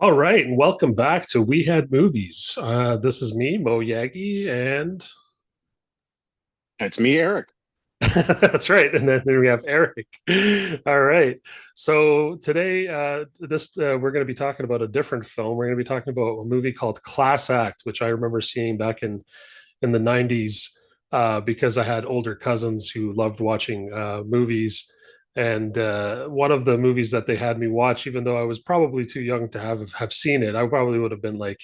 All right, and welcome back to We Had Movies. This is me, Mo Yagi, and It's me, Eric. that's right. And then we have Eric. All right. So today, this we're going to be talking about a different film. We're going to be talking about a movie called Class Act, which I remember seeing back in the '90s because I had older cousins who loved watching movies. And one of the movies that they had me watch, even though I was probably too young to have seen it, I probably would have been like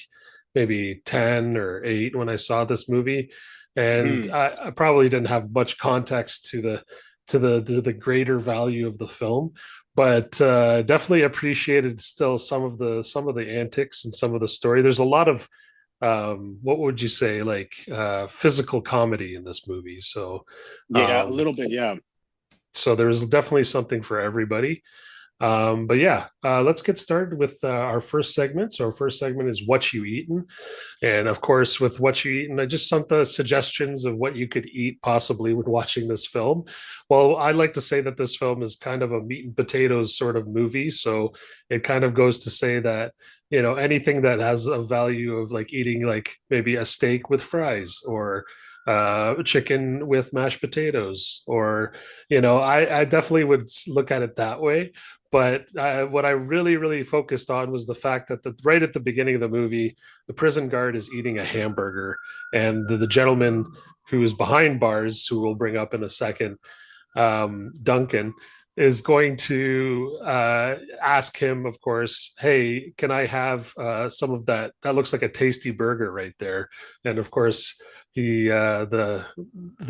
maybe 10 or 8 when I saw this movie. And Mm, I probably didn't have much context to the greater value of the film, but definitely appreciated still some of the antics and some of the story. There's a lot of what would you say, like physical comedy in this movie. yeah, a Um, little bit. Yeah. so there's definitely something for everybody. But yeah, let's get started with our first segment. So our first segment is what you eaten, and of course, with what you eat, and I just sent the suggestions of what you could eat possibly when watching this film. Well, I like to say that this film is kind of a meat and potatoes sort of movie. So it kind of goes to say that, anything that has a value of like eating like maybe a steak with fries or chicken with mashed potatoes, or, I definitely would look at it that way. But what I really, really focused on was the fact that right at the beginning of the movie, the prison guard is eating a hamburger, and the gentleman who is behind bars, who we'll bring up in a second, Duncan, is going to ask him, of course, hey, can I have some of that? That looks like a tasty burger right there. And of course, the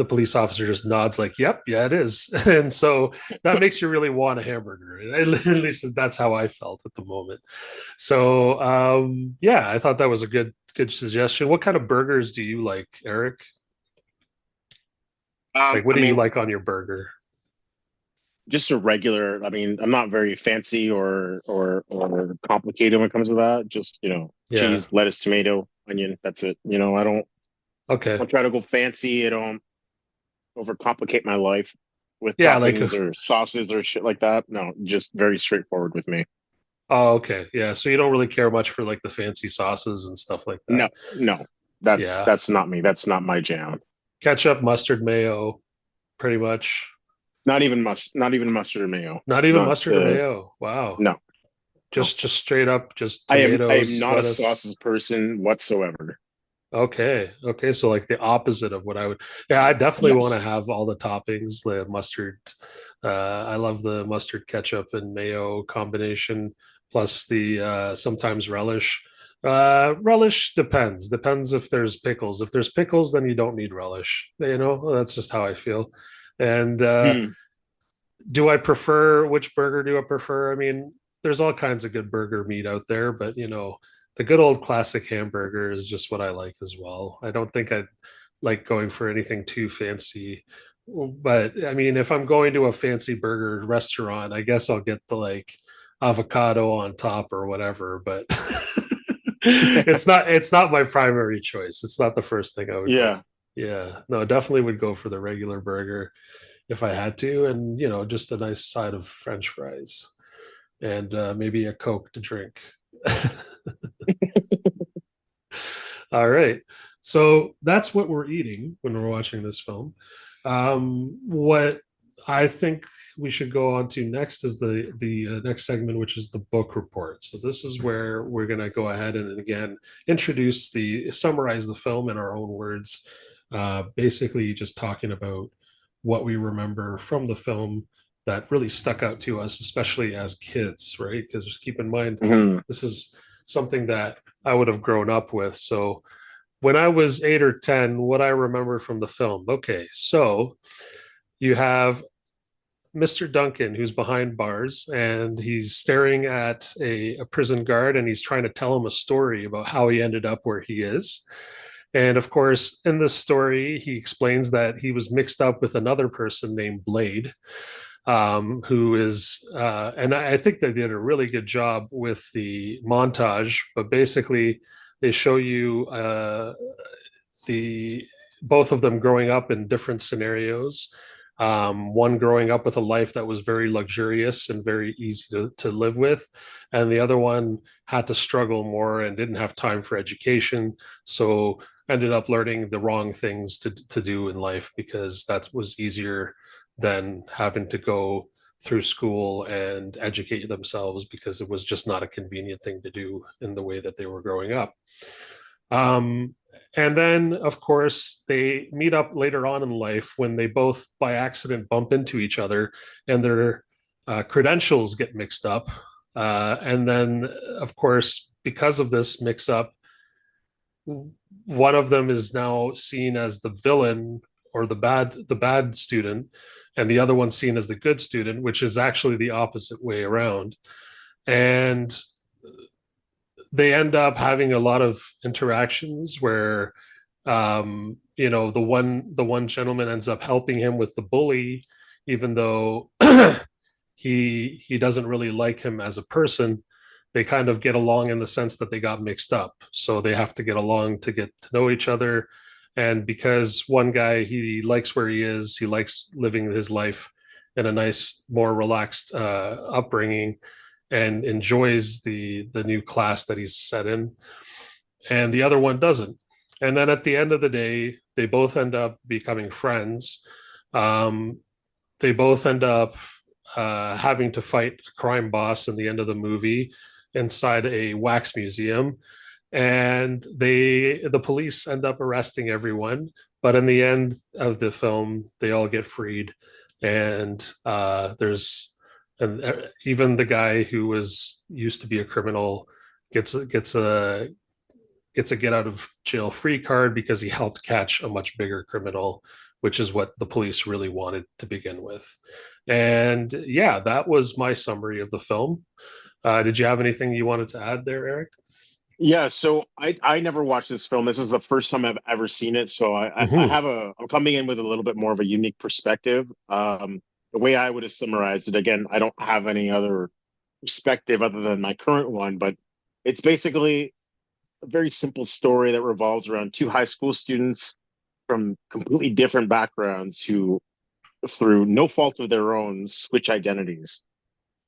police officer just nods like, yep, yeah, it is. And so that makes you really want a hamburger. At least that's how I felt at the moment. So yeah, I thought that was a good suggestion. What kind of burgers do you like, Eric? Like, what I do you mean, like on your burger? just a regular. I mean, I'm not very fancy or complicated when it comes to that. Just Yeah. cheese, lettuce, tomato, onion. That's it. I Okay. don't try to go fancy. I don't overcomplicate my life with Yeah. Like, toppings or sauces or shit like that. No, just very straightforward with me. oh, okay. Yeah. So you don't really care much for like the fancy sauces and stuff like that. No, no, that's Yeah. that's not me. That's not my jam. Ketchup, mustard, mayo, pretty much. Not even mustard or mayo. Not even Not mustard or mayo. Wow. no, no. Just straight up, just I am tomatoes, not a lettuce. sauces person whatsoever. Okay. Okay. So like the opposite of what I would. Yeah, I definitely want to Yes. have all the toppings, the mustard. I love the mustard ketchup and mayo combination, plus the sometimes relish. Relish depends if there's pickles. If there's pickles, then you don't need relish. That's just how I feel. And Hmm. do I prefer, which burger do I prefer? I mean, there's all kinds of good burger meat out there, but the good old classic hamburger is just what I like as well. I don't think I'd like going for anything too fancy. But I mean, if I'm going to a fancy burger restaurant, I guess I'll get the like avocado on top or whatever, but it's not my primary choice. It's not the first thing I would go for. Yeah. Yeah, no, definitely would go for the regular burger if I had to, and just a nice side of French fries and maybe a Coke to drink. All right, so that's what we're eating when we're watching this film. What I think we should go on to next is the next segment, which is the book report. So this is where we're going to go ahead and again summarize the film in our own words, basically just talking about what we remember from the film that really stuck out to us, especially as kids, right? Because keep in mind, Hmm. this is something that I would have grown up with. So when I was 8 or 10, what I remember from the film. Okay, so you have Mr. Duncan, who's behind bars, and he's staring at a prison guard, and he's trying to tell him a story about how he ended up where he is. And of course, in this story, he explains that he was mixed up with another person named Blade, who is, and I think they did a really good job with the montage, but basically, they show you the both of them growing up in different scenarios. One growing up with a life that was very luxurious and very easy to live with, and the other one had to struggle more and didn't have time for education. So ended up learning the wrong things to do in life because that was easier than having to go through school and educate themselves because it was just not a convenient thing to do in the way that they were growing up. Um, and then, of course, they meet up later on in life when they both, by accident, bump into each other and their credentials get mixed up. And then, of course, because of this mix up, one of them is now seen as the villain or the bad student, and the other one seen as the good student, which is actually the opposite way around. And they end up having a lot of interactions where the one gentleman ends up helping him with the bully, even though he doesn't really like him as a person. They kind of get along in the sense that they got mixed up, so they have to get along to get to know each other. And because one guy, he likes where he is, he likes living his life in a nice, more relaxed upbringing, and enjoys the new class that he's set in, and the other one doesn't. And then at the end of the day, they both end up becoming friends. Um, they both end up having to fight a crime boss in the end of the movie inside a wax museum, and the police end up arresting everyone. But in the end of the film, they all get freed, and and even the guy who was used to be a criminal gets a get out of jail free card because he helped catch a much bigger criminal, which is what the police really wanted to begin with. And yeah, that was my summary of the film. Did you have anything you wanted to add there, Eric? Yeah, so I never watched this film. This is the first time I've ever seen it. So I Mm-hmm. have I'm coming in with a little bit more of a unique perspective. The way I would have summarized it, again, I don't have any other perspective other than my current one, but it's basically a very simple story that revolves around two high school students from completely different backgrounds who, through no fault of their own, switch identities.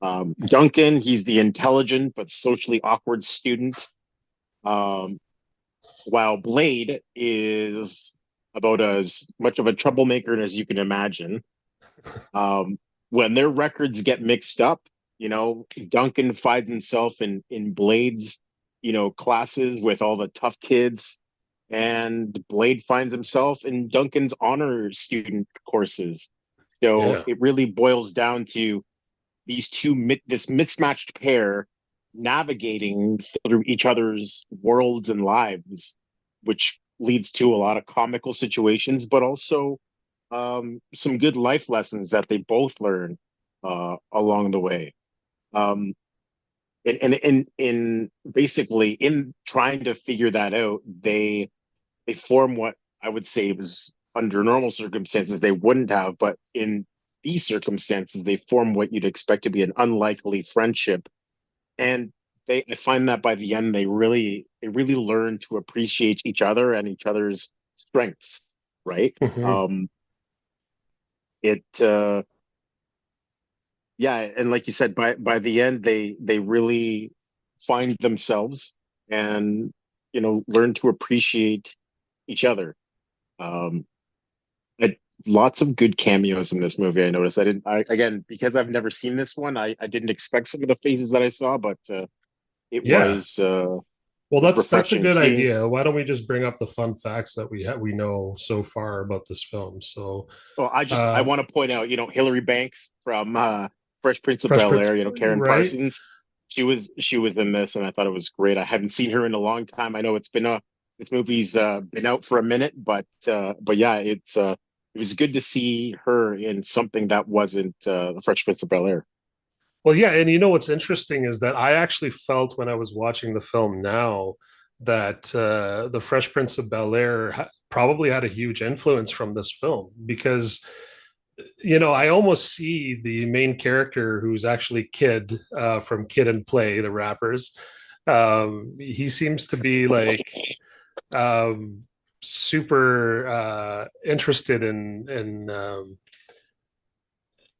Duncan, he's the intelligent but socially awkward student, um, while Blade is about as much of a troublemaker as you can imagine. When their records get mixed up, Duncan finds himself in Blade's, classes with all the tough kids, and Blade finds himself in Duncan's honor student courses. So Yeah. it really boils down to this mismatched pair navigating through each other's worlds and lives, which leads to a lot of comical situations, but also some good life lessons that they both learn along the way. Um, and in basically in trying to figure that out, they form what I would say was under normal circumstances they wouldn't have, but in these circumstances they form what you'd expect to be an unlikely friendship. And I find that by the end they really learn to appreciate each other and each other's strengths, right? Mm-hmm. It Yeah, and like you said, by the end they really find themselves and learn to appreciate each other. um it, Lots of good cameos in this movie. I noticed. Again, because I've never seen this one, I didn't expect some of the faces that I saw, but it Yeah. was Well, that's a refreshing good seeing. idea. Why don't we just bring up the fun facts that we know so far about this film? So, Well, I uh, want to point out, Hillary Banks from Fresh Prince of Fresh Bel Prince, Air, Karen right? Parsons. She was in this, and I thought it was great. I haven't seen her in a long time. I know this movie's been out for a minute, but yeah, it was good to see her in something that wasn't the Fresh Prince of Bel Air. Well, yeah, and you know what's interesting is that I actually felt when I was watching the film now that the Fresh Prince of Bel Air probably had a huge influence from this film because I almost see the main character who's actually Kid from Kid and Play, the rappers. He seems to be like um, super interested in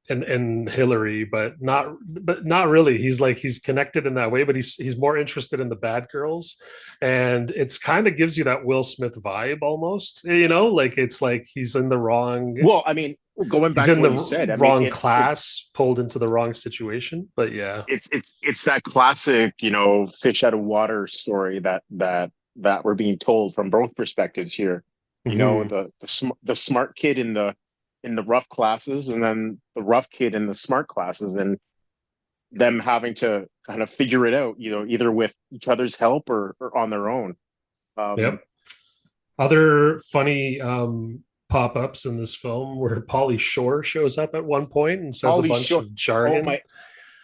and Hillary, but not really. He's connected in that way, but he's more interested in the bad girls, and it's kind of gives you that Will Smith vibe almost. Like it's like Well, I mean, going he's back to in what the you said, I mean, wrong class, pulled into the wrong situation. But yeah, it's that classic, fish out of water story that we're being told from both perspectives here. hmm The smart kid in the rough classes, and then the rough kid in the smart classes, and them having to kind of figure it out, either with each other's help or on their own. Um, yep. Other funny pop-ups in this film where Pauly Shore shows up at one point and says a Pauly bunch Shore, of oh jargon. my,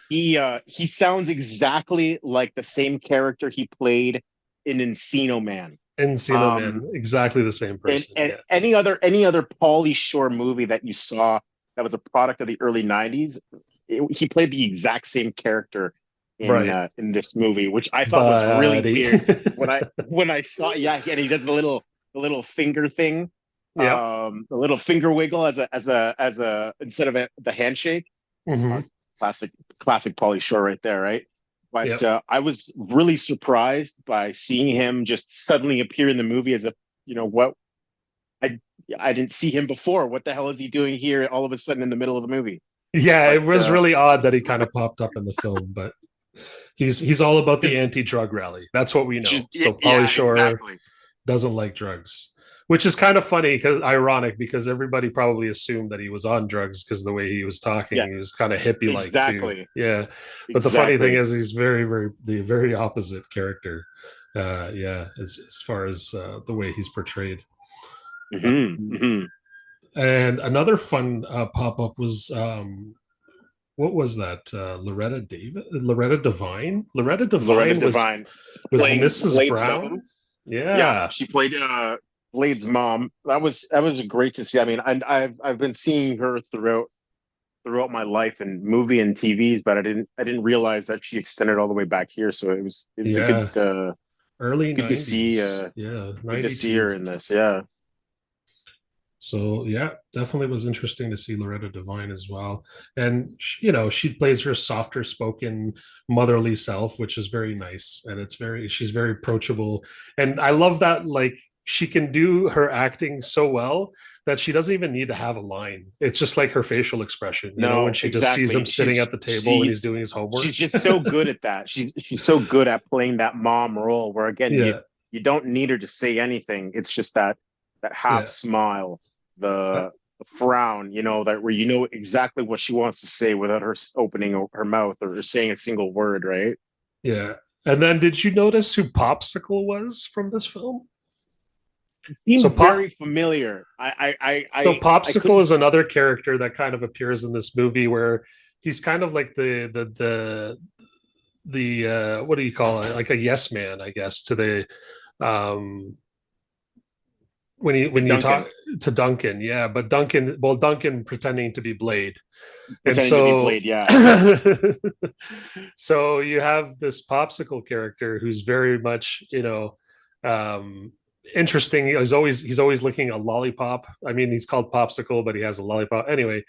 he sounds exactly like the same character he played in Encino Man. Encino Um, Man, exactly the same person. and Yeah, any other Pauly Shore movie that you saw that was a product of the early '90s, he played the exact same character right, in this movie, which I thought was really buddy. weird when I saw. Yeah, and he does the little finger thing, Yep. the little finger wiggle as a instead of the handshake. Uh, hmm classic classic Pauly Shore right there, right? But Yep. I was really surprised by seeing him just suddenly appear in the movie as a what I I didn't see him before. What the hell is he doing here all of a sudden in the middle of the movie? Yeah, it But was really odd that he kind of popped up in the film, but he's all about the anti-drug rally. That's what we know. just So Pauly yeah, Shore exactly. doesn't like drugs, which is kind of funny because ironic because everybody probably assumed that he was on drugs because the way he was talking, Yeah, he was kind of hippie like too. exactly, Yeah, but the funny thing exactly. is he's the very opposite character. Yeah, as far as the way he's portrayed. Hmm. And another fun pop up was what was that? Loretta Devine. Loretta Loretta Devine Devine was playing Mrs. Blade's Brown. mom. Yeah, Yeah, she played Blade's mom. That was great to see. I mean, I've been seeing her throughout my life in movie and TVs, but I didn't realize that she extended all the way back here. So it was a yeah. Early good to see '90s. Yeah, good to see her '92. in this. Yeah. So yeah, definitely was interesting to see Loretta Devine as well. And she plays her softer spoken motherly self, which is very nice. And she's very approachable. And I love that like she can do her acting so well that she doesn't even need to have a line. It's just like her facial expression, when No, she just sees him exactly. sitting She's at the table and he's she's doing his homework. she's just so good at that. She's so good at playing that mom role where again Yeah, you don't need her to say anything. It's just that half yeah. smile, Uh, the frown, that where you know exactly what she wants to say without her opening her mouth or saying a single word, right? yeah. And then did you notice who Popsicle was from this film? So Seemed Pop very familiar. So I Popsicle couldn't. is another character that kind of appears in this movie where he's kind of like the what do you call it? Like a yes man, I guess, to the um when you talk Duncan to Duncan, yeah, but Duncan pretending to be Blade. And pretending to be so Blade. Yeah. so you have this Popsicle character who's very much, um interesting. He's always licking a lollipop. I mean, he's called Popsicle, but he has a lollipop anyway.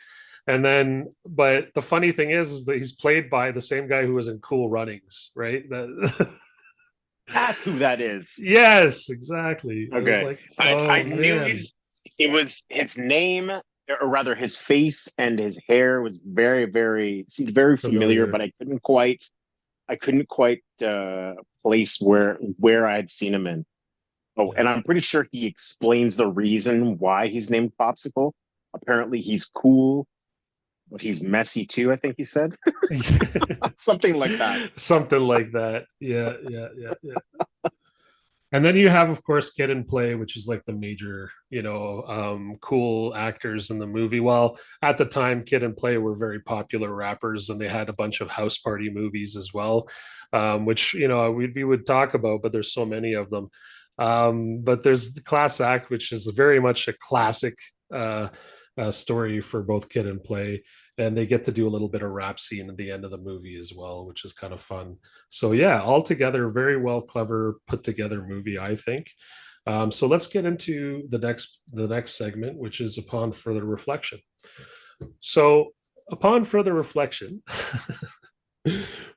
And then, but the funny thing is that he's played by the same guy who was in Cool Runnings, right? That's who that is. Yes, exactly. I was Okay. like, I oh knew man, it was his name, or rather his face and his hair was seemed very familiar, but familiar. I couldn't quite place where I had seen him in. Oh, Yeah. and I'm pretty sure he explains the reason why he's named Popsicle. Apparently he's cool, but he's messy too, I think he said. Something like that. Something like that. Yeah, yeah, yeah, yeah. And then you have, of course, Kid and Play, which is like the major, cool actors in the movie. Well, at the time, Kid and Play were very popular rappers, and they had a bunch of house party movies as well, which we would talk about, but there's so many of them. But there's the Class Act, which is very much a classic uh, story for both Kid and Play, and they get to do a little bit of rap scene at the end of the movie as well, which is kind of fun. So yeah, altogether, very well, clever, put together movie, I think. So let's get into the next segment, which is upon further reflection. So upon further reflection,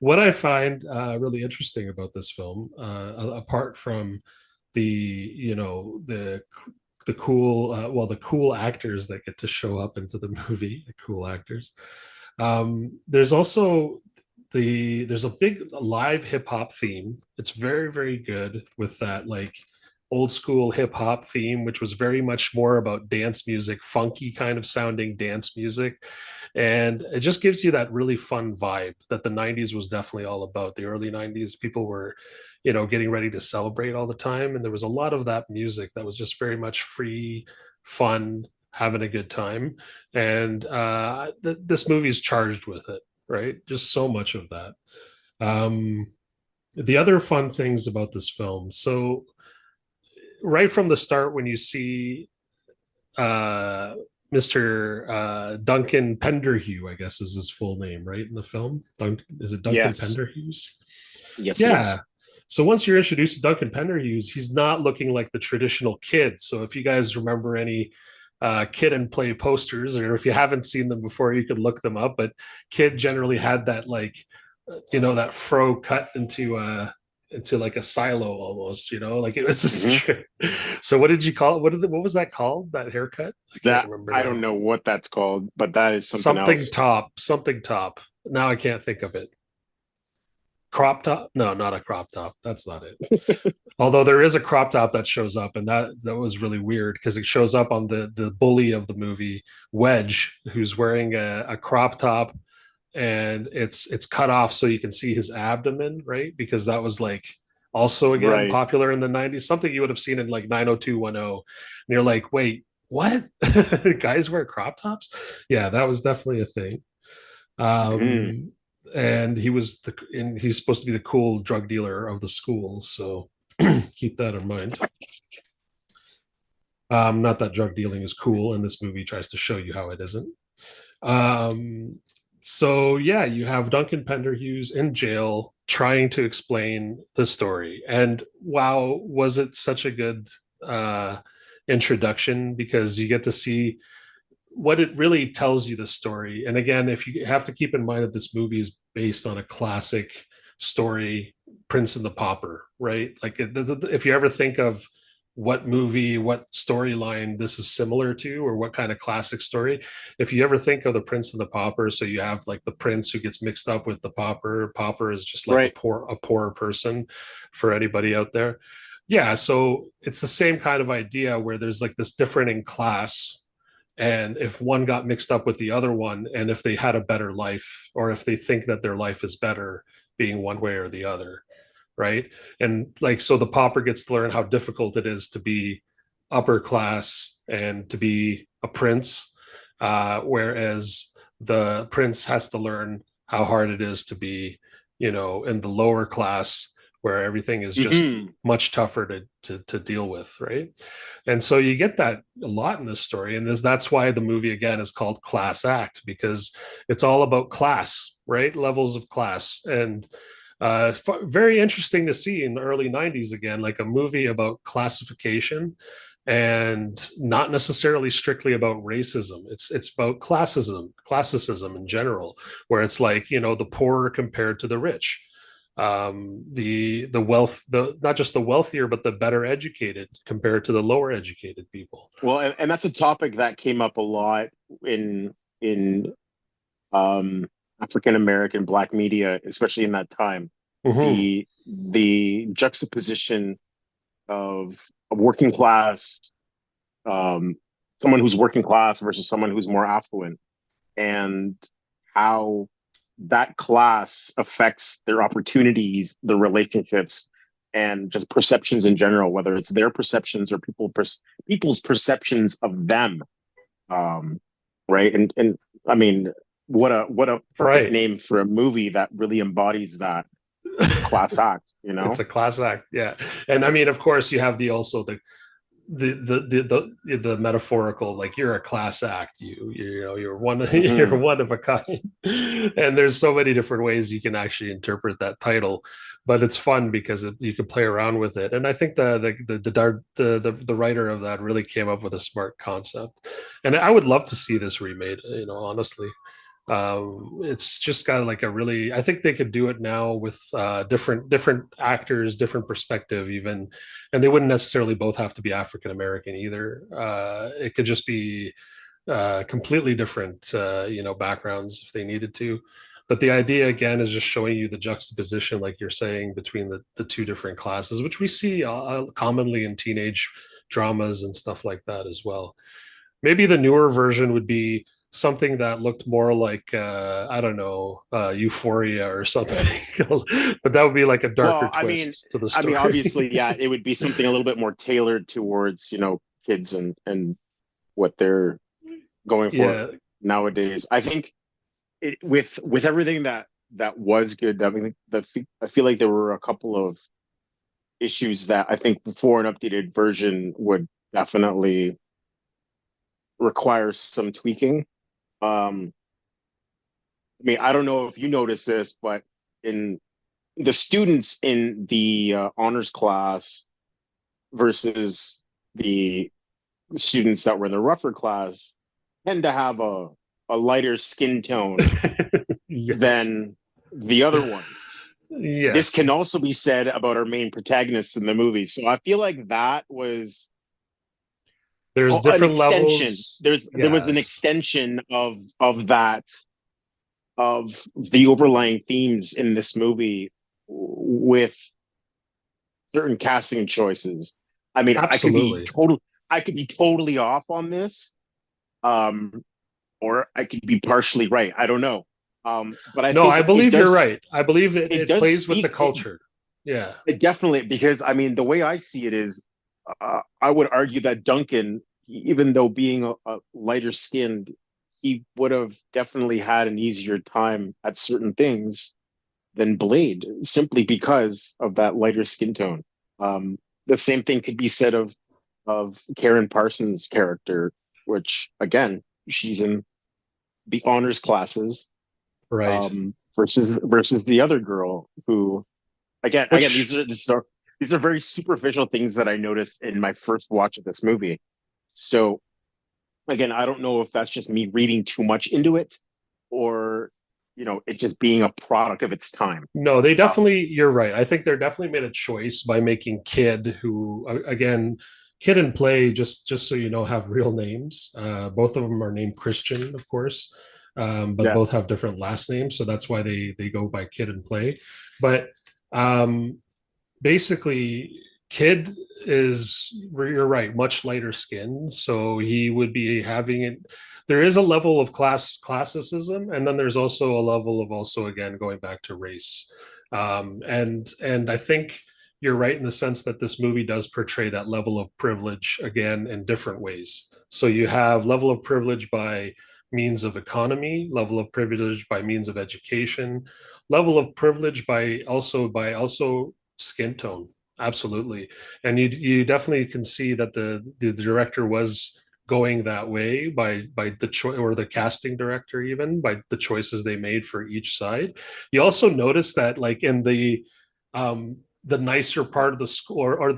what I find really interesting about this film, apart from the the cool the cool actors that get to show up into the movie, the cool actors. There's also there's a big live hip hop theme. It's very very good with that like old school hip hop theme, which was very much more about dance music, funky kind of sounding dance music. And it just gives you that really fun vibe that the 90s was definitely all about. The early 90s, people were, getting ready to celebrate all the time. And there was a lot of that music that was just very much free, fun, having a good time. And this movie is charged with it, right? Just so much of that. Um, the other fun things about this film. So, right from the start, when you see uh, Mr. Duncan Penderhughes, I guess is his full name, right? In the film, is it Duncan Yes, Penderhughes? yes, it Yeah. is. So once you're introduced to Duncan Penderhughes, he's not looking like the traditional kid. So if you guys remember any Kid and Play posters, or if you haven't seen them before, you could look them up. But Kid generally had that like, that fro cut into like a silo almost, like it was Hmm. just. So what did you call it? What was that called? That haircut? I can't That remember I don't now. know what that's called, but that is something Something else. top, something top. Now I can't think of it. Crop top? No, not a crop top. That's not it. Although there is a crop top that shows up, and that was really weird because it shows up on the bully of the movie, Wedge, who's wearing a crop top, and it's cut off so you can see his abdomen, right? Because that was like also again Right. popular in the 90s, something you would have seen in like 90210. And you're like, wait, what? Guys wear crop tops? Yeah, that was definitely a thing. Hmm. Um, and he's supposed to be the cool drug dealer of the school, so keep that in mind. Not that drug dealing is cool, and this movie tries to show you how it isn't. Um, so yeah, you have Duncan Penderhughes in jail trying to explain the story, and wow, was it such a good uh, introduction because you get to see what it really tells you the story. And again, if you have to keep in mind that this movie is based on a classic story, Prince and the Pauper, right? Like if you ever think of what movie, what storyline this is similar to, or what kind of classic story, if you ever think of the Prince and the Pauper, so you have like the prince who gets mixed up with the pauper. Pauper is just like Right. a poor person for anybody out there. Yeah, so it's the same kind of idea where there's like this different in class, and if one got mixed up with the other one, and if they had a better life, or if they think that their life is better being one way or the other, right? And like, so the pauper gets to learn how difficult it is to be upper class and to be a prince, whereas the prince has to learn how hard it is to be, in the lower class, where everything is just Hmm. much tougher to deal with, right? And so you get that a lot in this story, and that's why the movie again is called Class Act, because it's all about class, right? Levels of class. And very interesting to see in the early 90s again, like a movie about classification and not necessarily strictly about racism. It's about classicism in general, where it's like, the poor compared to the rich, the wealth, the not just the wealthier but the better educated compared to the lower educated people. Well, and that's a topic that came up a lot in African American Black media, especially in that time. Mm-hmm. The juxtaposition of a working class, um, someone who's working class versus someone who's more affluent, and how that class affects their opportunities, their relationships, and just perceptions in general, whether it's their perceptions or people's perceptions of them. Um, right. And I mean, what a perfect Right. name for a movie that really embodies that class act, you It's know? a class act, yeah. And I mean, of course, you have the also the metaphorical, like you're a class act, you're one you're Hmm. one of a kind. And there's so many different ways you can actually interpret that title, but it's fun because you can play around with it. And I think the writer of that really came up with a smart concept, and I would love to see this remade, honestly. It's just got like a really, I think they could do it now with different actors, different perspective even, and they wouldn't necessarily both have to be African American either. It could just be completely different backgrounds if they needed to. But the idea again is just showing you the juxtaposition, like you're saying, between the two different classes, which we see commonly in teenage dramas and stuff like that as well. Maybe the newer version would be something that looked more like I don't know, Euphoria or something, but that would be like a darker Well, I mean, twist to the story. obviously, yeah, it would be something a little bit more tailored towards, kids and what they're going for Yeah. nowadays. I think with everything that was good. I mean, I feel like there were a couple of issues that I think before an updated version would definitely require some tweaking. I mean, I don't know if you noticed this, but in the students in the honors class versus the students that were in the rougher class tend to have a lighter skin tone Yes. than the other ones. This Yes. can also be said about our main protagonists in the movie. So I feel like that was There's an different extension. levels. There was an Yes. extension of that of the overlying themes in this movie with certain casting choices. I mean, Absolutely. I could be totally off on this, um, or I could be partially right. I don't know. But I No, think I believe you're right. I believe it it does plays with the speak culture. Yeah. it definitely, because I mean the way I see it is, I would argue that Duncan, even though being a lighter skinned, he would have definitely had an easier time at certain things than Blade, simply because of that lighter skin tone. The same thing could be said of Karen Parsons' character, which again, she's in the honors classes, Right. versus the other girl who, again, Which these are very superficial things that I noticed in my first watch of this movie. So again, I don't know if that's just me reading too much into it, or it just being a product of its time. no, they Um, definitely, you're right. I think they're definitely made a choice by making Kid, who again, Kid and Play, just so you know, have real names. Both of them are named Christian, of course, but yeah. both have different last names, so that's why they go by Kid and Play. But um, basically, Kid is, you're right, much lighter skinned, so he would be having it. There is a level of classicism, and then there's also a level of, also again going back to race, and I think you're right in the sense that this movie does portray that level of privilege again in different ways. So you have level of privilege by means of economy, level of privilege by means of education, level of privilege by also skin tone. Absolutely. And you definitely can see that the director was going that way by the choice, or the casting director, even by the choices they made for each side. You also notice that, like, in the nicer part of the school, or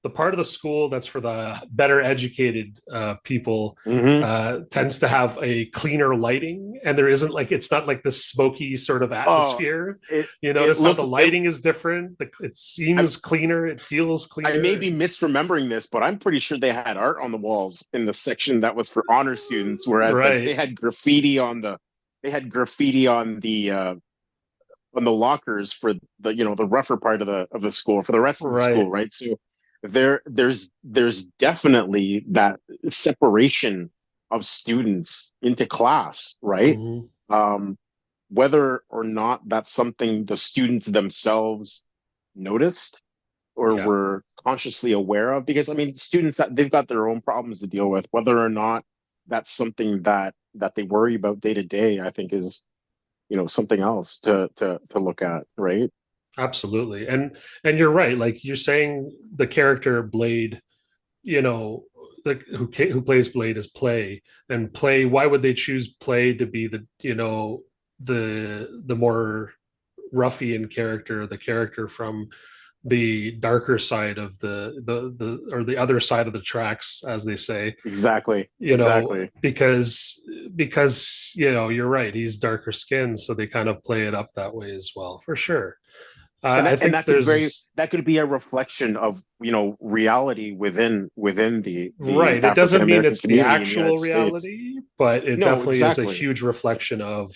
the part of the school that's for the better educated people, Hmm. tends to have a cleaner lighting, and there isn't, like, it's not like this smoky sort of Oh, atmosphere. it You it notice how the looks it. lighting is different. It I, seems cleaner. It feels I may cleaner. be misremembering this, but I'm pretty sure they had art on the walls in the section that was for honor students, whereas Right. they had graffiti on the lockers for the rougher part of the school for the rest of the school, Right. right? So there's definitely that separation of students into class, right? Mm-hmm. Um, whether or not that's something the students themselves noticed or Yeah. were consciously aware of, because I mean, students, that they've got their own problems to deal with, whether or not that's something that they worry about day to day, I think is something else to look at, right? Absolutely. And you're right. Like you're saying, the character Blade, you know, who plays Blade is Play, and Play. Why would they choose Play to be the more ruffian character, the character from the darker side of the or the other side of the tracks, as they say, Exactly. you know, Exactly. because you know, you're right, he's darker skinned, so they kind of play it up that way as well, for sure. I And think there's that could be a reflection of, reality within the right. It African doesn't mean American it's the community in the actual United States. reality, but it No, definitely is a exactly. huge reflection of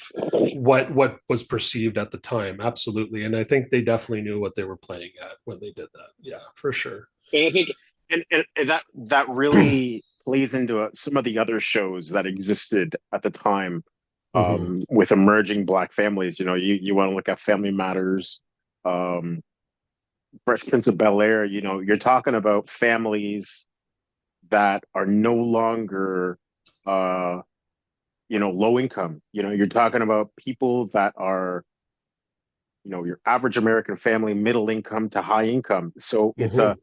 what was perceived at the time. Absolutely. And I think they definitely knew what they were playing at when they did that. Yeah, for sure. And I think, and that really plays into some of the other shows that existed at the time, Hmm. with emerging Black families. You want to look at Family Matters, um, Fresh Prince of Bel Air. You're talking about families that are no longer, uh, low income. You're talking about people that are, your average American family, middle income to high income. So Hmm.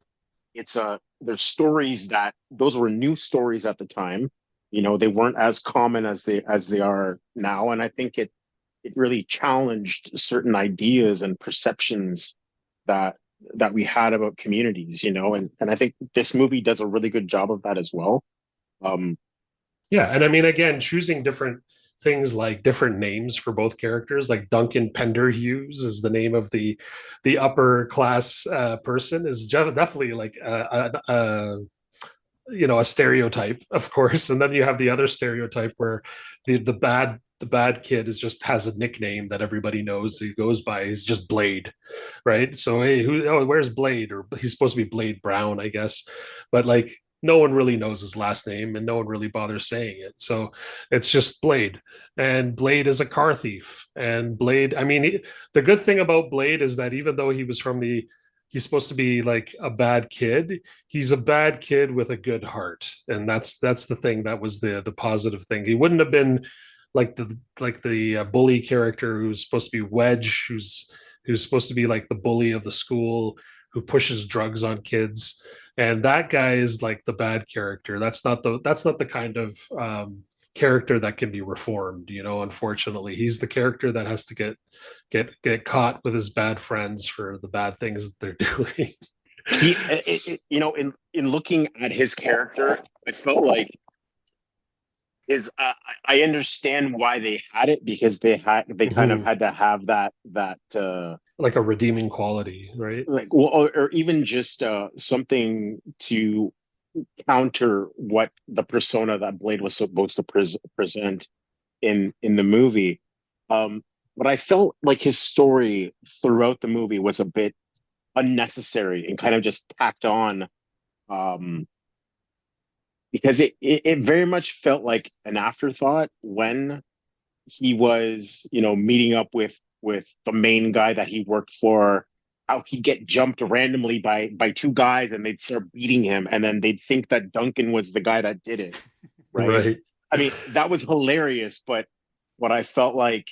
there's stories that those were new stories at the time. They weren't as common as they are now, and I think it really challenged certain ideas and perceptions that that we had about communities. And I think this movie does a really good job of that as well. um Yeah, and I mean, again, choosing different things like different names for both characters, like Duncan Penderhughes is the name of the upper class person, is definitely like you know, a stereotype, of course, and then you have the other stereotype where the bad kid is just has a nickname that everybody knows he goes by. He's just Blade, right? So hey, where's Blade? Or he's supposed to be Blade Brown, I guess, but like no one really knows his last name and no one really bothers saying it. So it's just Blade. And Blade is a car thief. And Blade, I mean, the good thing about Blade is that even though he was from the he's supposed to be like a bad kid, he's a bad kid with a good heart, and that's the thing that was the positive thing. He wouldn't have been like the bully character who's supposed to be Wedge, who's supposed to be like the bully of the school, who pushes drugs on kids, and that guy is like the bad character. That's not the kind of character that can be reformed, you know. Unfortunately, he's the character that has to get caught with his bad friends for the bad things that they're doing. in looking at his character, I felt like is I understand why they had it, because they kind of Mhm. had to have that Like a redeeming quality, right? like, well, or even just something to counter what the persona that Blade was supposed to present in the movie. But I felt like his story throughout the movie was a bit unnecessary and kind of just tacked on, um, because it very much felt like an afterthought when he was, meeting up with the main guy that he worked for. How he'd get jumped randomly by two guys and they'd start beating him, and then they'd think that Duncan was the guy that did it, right? Right. I mean, that was hilarious, but what I felt like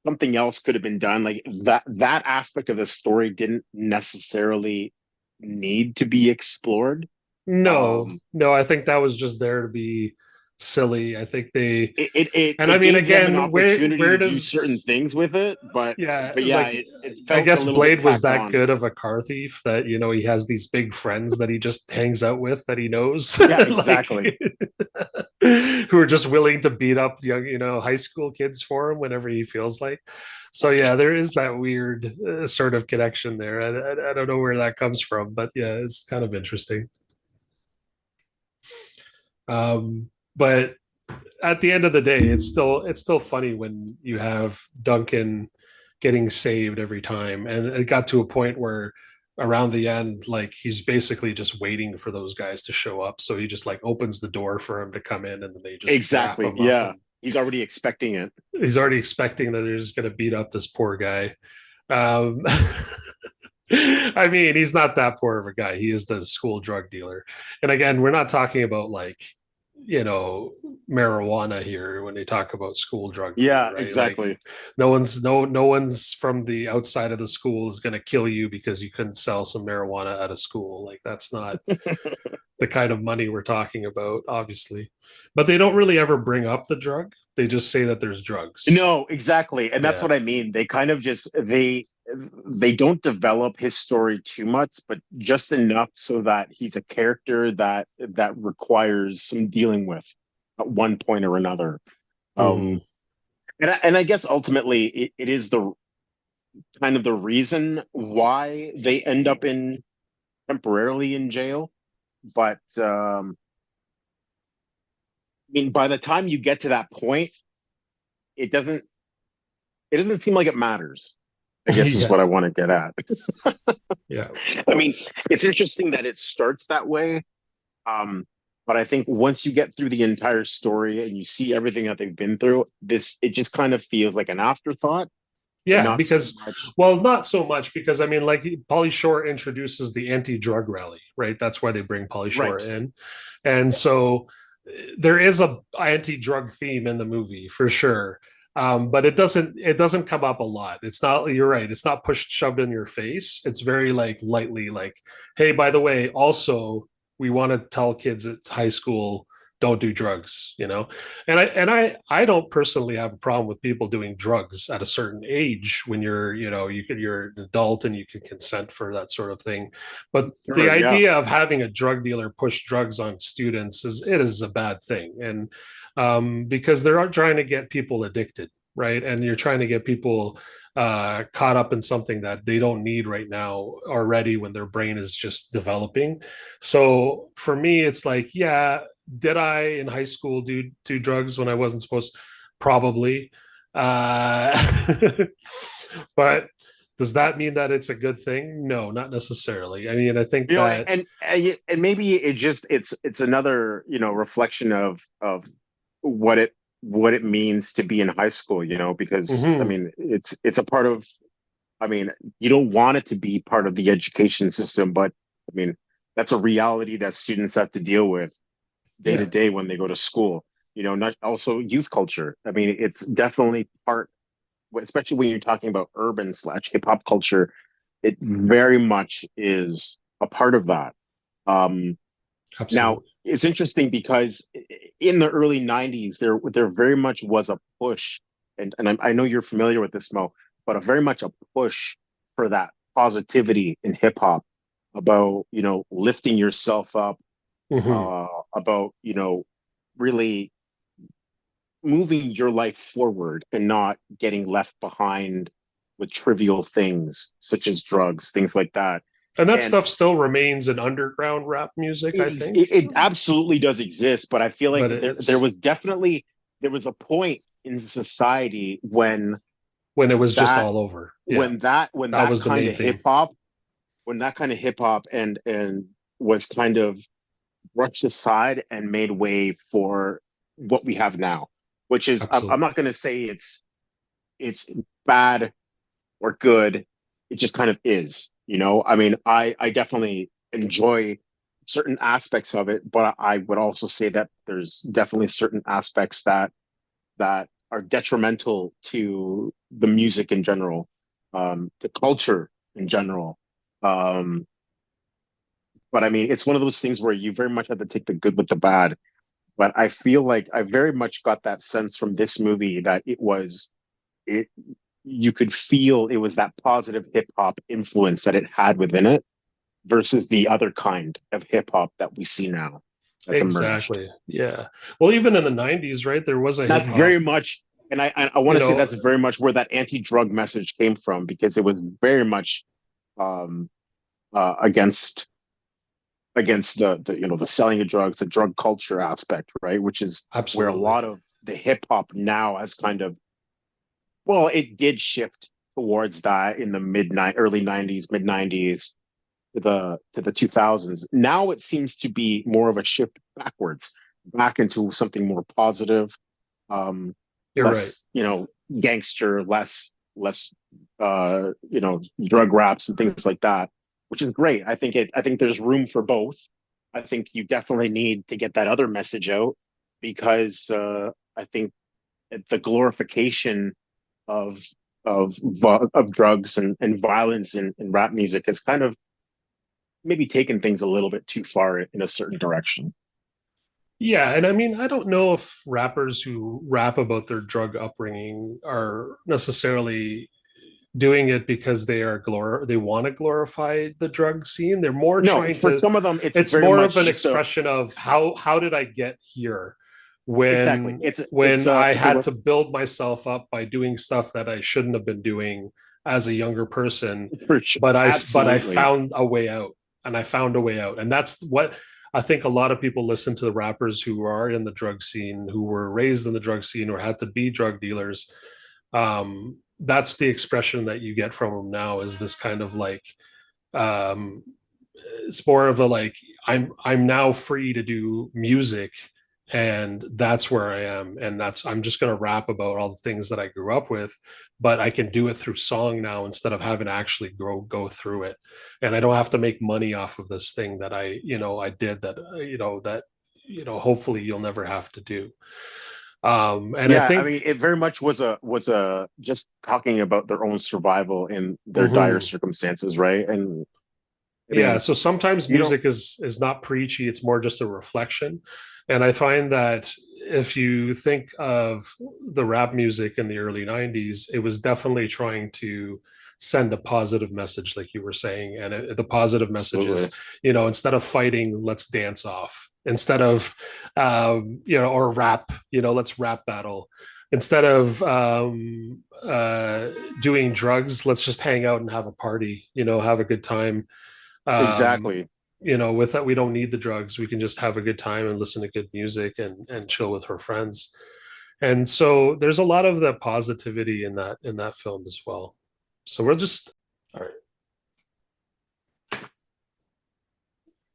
something else could have been done, like that aspect of the story didn't necessarily need to be explored. No, um no, I think that was just there to be silly. I think they, it it it, and I it mean, gave them an again, opportunity where to do certain does, things with it, yeah, but yeah, like it I felt a guess little bit Blade was tacked that on. good of a car thief that, you know, he has these big friends that he just hangs out with that he knows, Yeah, like exactly. who are just willing to beat up young, you know, high school kids for him whenever he feels like. So yeah, there is that weird sort of connection there. I don't know where that comes from, but yeah, it's kind of interesting. But at the end of the day, it's still funny when you have Duncan getting saved every time, and it got to a point where around the end, like he's basically just waiting for those guys to show up. So he just like opens the door for him to come in, and then they just wrap Exactly. him up, Yeah. and He's already expecting it. he's already expecting that they're just going to beat up this poor guy. Um, I mean, he's not that poor of a guy. He is the school drug dealer. And again, we're not talking about like, you know, marijuana here when they talk about school drug dealer, Yeah, right? Like exactly. no one's from the outside of the school is going to kill you because you couldn't sell some marijuana at a school. Like that's not the kind of money we're talking about, obviously. But they don't really ever bring up the drug. They just say that there's drugs. No, exactly. And that's Yeah. what I mean. They kind of just they don't develop his story too much, but just enough so that he's a character that requires some dealing with at one point or another. Hmm. Um, and I guess ultimately it is the kind of the reason why they end up in temporarily in jail. But I mean, by the time you get to that point, it doesn't it doesn't seem like it matters. I guess is Yeah, what I want to get at. yeah, I mean, it's interesting that it starts that way. But I think once you get through the entire story and you see everything that they've been through, this it just kind of feels like an afterthought and yeah. not so Because, much. well, not so much because I mean, like Pauly Shore introduces the anti-drug rally, right? That's why they bring Pauly Shore Right. in, and so there is a anti-drug theme in the movie for sure. But it doesn't come up a lot. It's not, you're right, it's not pushed shoved in your face. It's very like lightly like, hey, by the way, also we want to tell kids it's high school, don't do drugs, and I don't personally have a problem with people doing drugs at a certain age when you're an adult and you can consent for that sort of thing. But the Sure. Yeah. idea of having a drug dealer push drugs on students is a bad thing, and because they're trying to get people addicted, right? And you're trying to get people caught up in something that they don't need right now already when their brain is just developing. So for me, it's like, yeah, did I in high school do drugs when I wasn't supposed to? Probably. Uh, but does that mean that it's a good thing? No, not necessarily. I mean, I think You know, that. and maybe it's another reflection of what it means to be in high school. Because I Mhm. mean it's a part of. I mean, you don't want it to be part of the education system, but I mean that's a reality that students have to deal with day to Yeah, day when they go to school. Not also youth culture. I mean, it's definitely part, especially when you're talking about urban/slash hip hop culture. It very much is a part of that. Um, Now, absolutely. it's interesting because in the early '90s, there very much was a push, and I know you're familiar with this, Mo, but a very much a push for that positivity in hip hop about lifting yourself up, Hmm. about really moving your life forward and not getting left behind with trivial things such as drugs, things like that. And that And stuff still remains in underground rap music, I it, think, it absolutely does exist, but I feel like but there it's was definitely there was a point in society when it was just that all over. Yeah, when that that was the kind main of hip theme. hop when that kind of hip hop and was kind of brushed aside and made way for what we have now, which is I'm Absolutely. not going to say it's bad or good. It just kind of is. I mean, I definitely enjoy certain aspects of it, but I would also say that there's definitely certain aspects that are detrimental to the music in general, to culture in general. Um, but I mean, it's one of those things where you very much have to take the good with the bad. But I feel like I very much got that sense from this movie that it you could feel it was that positive hip hop influence that it had within it versus the other kind of hip hop that we see now that's emerged. Exactly. Yeah. Well, even in the 90s, right, there was a hip That's hop, very much, and I want you to say know, that's very much where that anti-drug message came from because it was very much um, against the selling of drugs, the drug culture aspect, right? Which is where a absolutely. lot of the hip hop now has kind of well, it did shift towards that in the early '90s, mid '90s to the 2000s. Now it seems to be more of a shift backwards, back into something more positive, um, You're right. less gangster, less drug raps and things like that, which is great. I think there's room for both. I think you definitely need to get that other message out because I think the glorification of of drugs and violence in rap music has kind of maybe taken things a little bit too far in a certain direction. Yeah, and I mean, I don't know if rappers who rap about their drug upbringing are necessarily doing it because they want to glorify the drug scene. They're more No, trying for to, some of them, it's it's very more of much an just a expression of how did I get here exactly. when I It's a had to build myself up by doing stuff that I shouldn't have been doing as a younger person, for sure, but I absolutely. found a way out, and I found a way out, and that's what I think a lot of people listen to the rappers who are in the drug scene, who were raised in the drug scene or had to be drug dealers. That's the expression that you get from them now, is this kind of like, um, it's more of a like, I'm now free to do music, and that's where I am, and that's, I'm just going to rap about all the things that I grew up with, but I can do it through song now instead of having to actually go through it, and I don't have to make money off of this thing that I did that, hopefully you'll never have to do. And I Yeah, I think, mean, it very much was a just talking about their own survival in their dire mhm. circumstances, right? And I Yeah, mean, so sometimes you don't music is not preachy, it's more just a reflection. And I find that if you think of the rap music in the early 90s, it was definitely trying to send a positive message, like you were saying. And the positive message is, absolutely instead of fighting, let's dance off. Instead of, or rap, let's rap battle. Instead of doing drugs, let's just hang out and have a party, have a good time. um, exactly. with that, we don't need the drugs. We can just have a good time and listen to good music and chill with her friends. And so there's a lot of the positivity in that film as well. So we're just all right.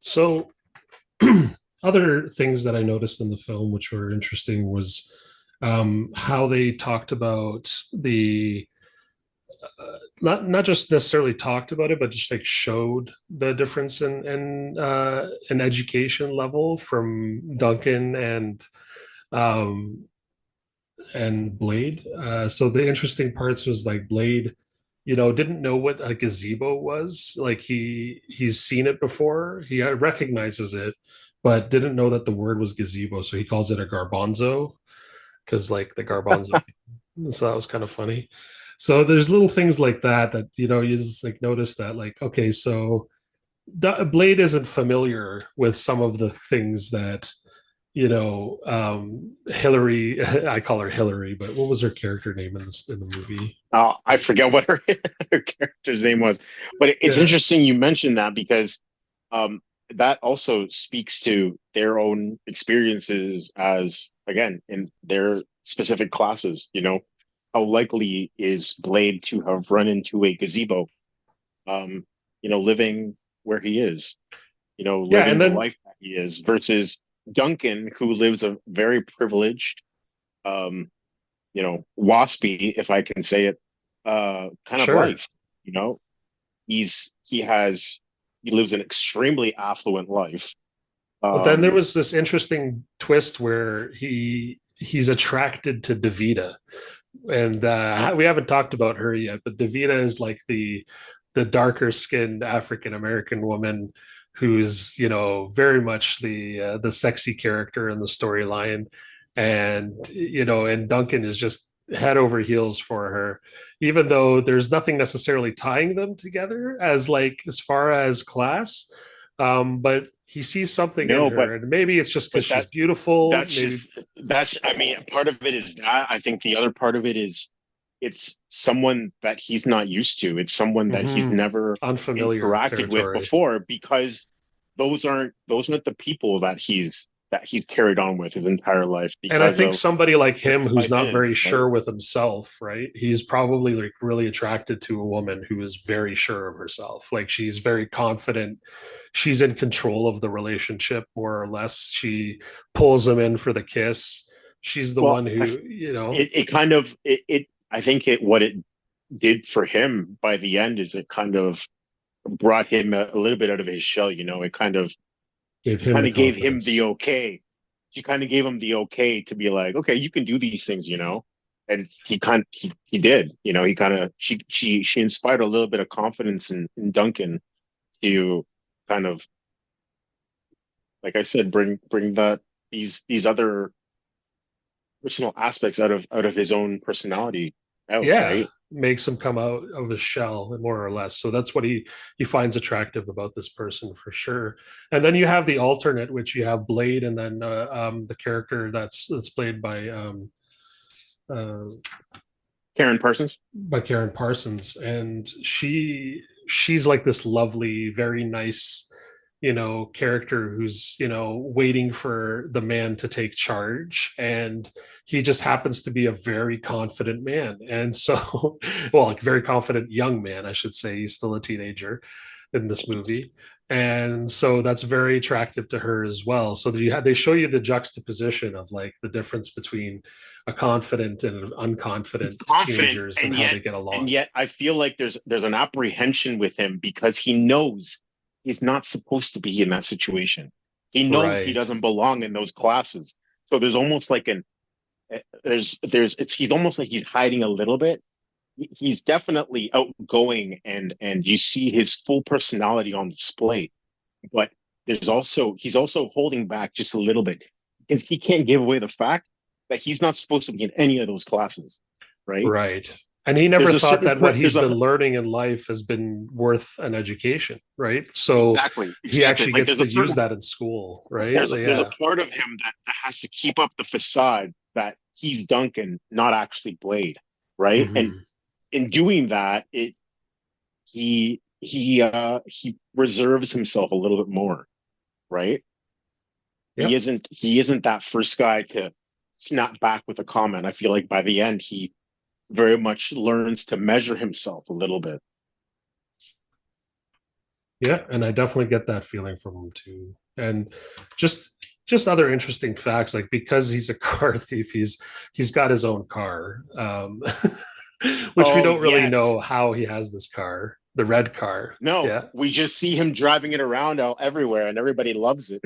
So other things that I noticed in the film, which were interesting, was how they talked about the not just necessarily talked about it, but just like showed the difference in an education level from Duncan um, and Blade. So the interesting parts was like Blade, didn't know what a gazebo was. Like he's seen it before, he recognizes it, but didn't know that the word was gazebo. So he calls it a garbanzo because like the garbanzo. So that was kind of funny. So there's little things like that you just like notice that, like, okay, so Blade isn't familiar with some of the things that Hillary. I call her Hillary, but what was her character name in the movie? I forget what her, her character's name was, but it's Yeah, interesting you mentioned that because um, that also speaks to their own experiences as, again, in their specific classes. You know, how likely is Blade to have run into a gazebo? Um, living where he is, yeah, living and the then life that he is, versus Duncan, who lives a very privileged, um, waspy, if I can say it, kind of sure. life. You know, he has he lives an extremely affluent life. But then there Um, was this interesting twist where he's attracted to Davita, and we haven't talked about her yet, but Davita is like the darker skinned African American woman who's very much the sexy character in the storyline, and Duncan is just head over heels for her, even though there's nothing necessarily tying them together as far as class. But he sees something in no, her, and maybe it's just because but she's beautiful, that's maybe. just that's I mean, part of it is that. I think the other part of it is it's someone that he's not used to. It's someone that he's Mhm. never Unfamiliar interacted with territory. before, because those aren't the people that he's carried on with his entire life And I because think of somebody like where him his who's life not very is, right? sure with himself, right? He's probably like really attracted to a woman who is very sure of herself. Like she's very confident. She's in control of the relationship, more or less. She pulls him in for the kiss. She's the Well, one who, it kind of it I think it what it did for him by the end is it kind of brought him a little bit out of his shell. It gave him kind the of gave him the confidence. okay. She kind of gave him the okay to be like, okay, you can do these things. And he did. He kind of she inspired a little bit of confidence in Duncan to kind of, like I said, bring that these other personal aspects out of his own personality out, Yeah. right? makes him come out of his shell more or less. So that's what he finds attractive about this person for sure. And then you have the alternate, which you have Blade, and then the character that's played uh, Karen Parsons. by Karen Parsons, and she's like this lovely, very nice, character who's waiting for the man to take charge, and he just happens to be a very confident man, and so, well, like very confident young man, I should say. He's still a teenager in this movie. And so that's very attractive to her as well. So they show you the juxtaposition of like the difference between a confident and unconfident Confident, teenagers and how they get and along. yet I feel like there's an apprehension with him because he knows he's not supposed to be in that situation. He knows he Right. doesn't belong in those classes. So there's almost like an there's it's he's almost like he's hiding a little bit. He's definitely outgoing, and you see his full personality on display. But he's also holding back just a little bit because he can't give away the fact that he's not supposed to be in any of those classes, right? Right. And he never There's a thought certain that what he's there's been a learning in life has been worth an education, right? So he exactly actually like gets to use that in school, right? there's a Yeah. part of him that has to keep up the facade that he's Duncan, not actually Blade, right? And Hmm. in doing that, he reserves himself a little bit more, right? Yep. He isn't that first guy to snap back with a comment. I feel like by the end he very much learns to measure himself a little bit. Yeah, and I definitely get that feeling from him too. And just just other interesting facts, like because he's a car thief, he's got his own car, which we Oh don't really yes. know how he has this car, the red car. No, Yeah, we just see him driving it around all everywhere and everybody loves it.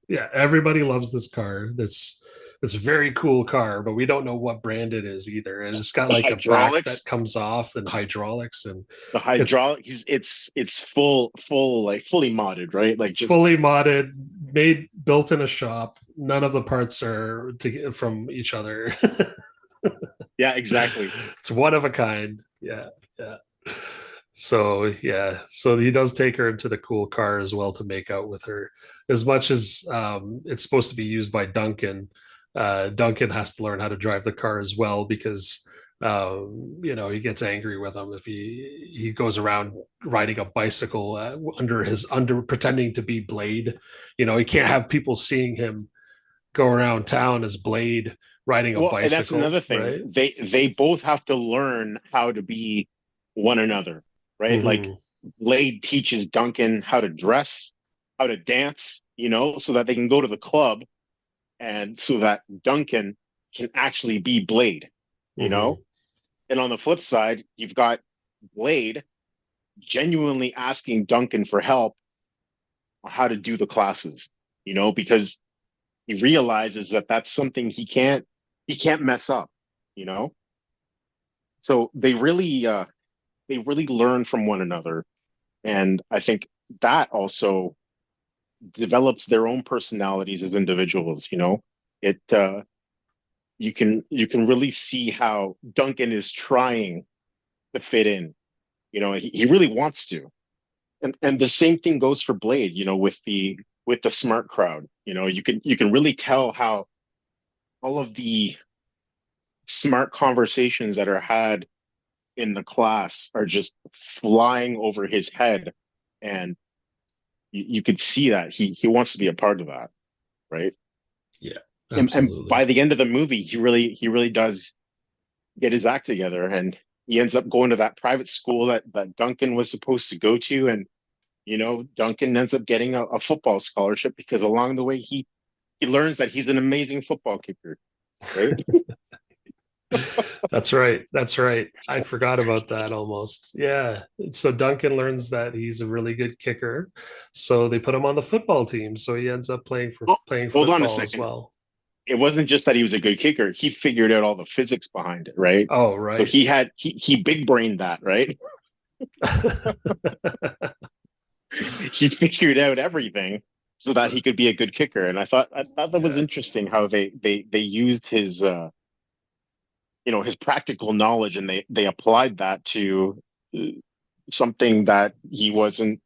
yeah, everybody loves this car. This very cool car, but we don't know what brand it is either. And it's got The like a back that hydraulics, comes off and hydraulics, and the it's hydraulic, it's full like fully modded, right? Like just fully modded, made built in a shop. None of the parts are from each other. yeah, exactly. It's one of a kind. Yeah, yeah. So yeah, so he does take her into the cool car as well to make out with her. As much as it's supposed to be used by Duncan, Duncan has to learn how to drive the car as well because he gets angry with him if he goes around riding a bicycle under pretending to be Blade. He can't have people seeing him go around town as Blade riding a Well, and that's another bicycle, thing. right? They both have to learn how to be one another, right? Like Mm-hmm. Blade teaches Duncan how to dress, how to dance, so that they can go to the club and so that Duncan can actually be Blade, you Mm-hmm. know? And on the flip side, you've got Blade genuinely asking Duncan for help on how to do the classes, because he realizes that that's something he can't mess up, you know? So they really learn from one another. And I think that also develops their own personalities as individuals, It you can really see how Duncan is trying to fit in. He really wants to. And the same thing goes for Blade, with the smart crowd. You can really tell how all of the smart conversations that are had in the class are just flying over his head. And you could see that he wants to be a part of that, right? Yeah, And absolutely. by the end of the movie, he really does get his act together, and he ends up going to that private school that Duncan was supposed to go to, and Duncan ends up getting a football scholarship because along the way he learns that he's an amazing football kicker, right? That's right. That's right. I forgot about that almost. Yeah. So Duncan learns that he's a really good kicker. So they put him on the football team. So he ends up Oh, playing hold on a football as second. well. It wasn't just that he was a good kicker; he figured out all the physics behind it, right? Oh, So right. he big brained that, right? He figured out everything so that he could be a good kicker. And I thought that was Yeah. interesting how they used his practical knowledge, and they applied that to uh, something that he wasn't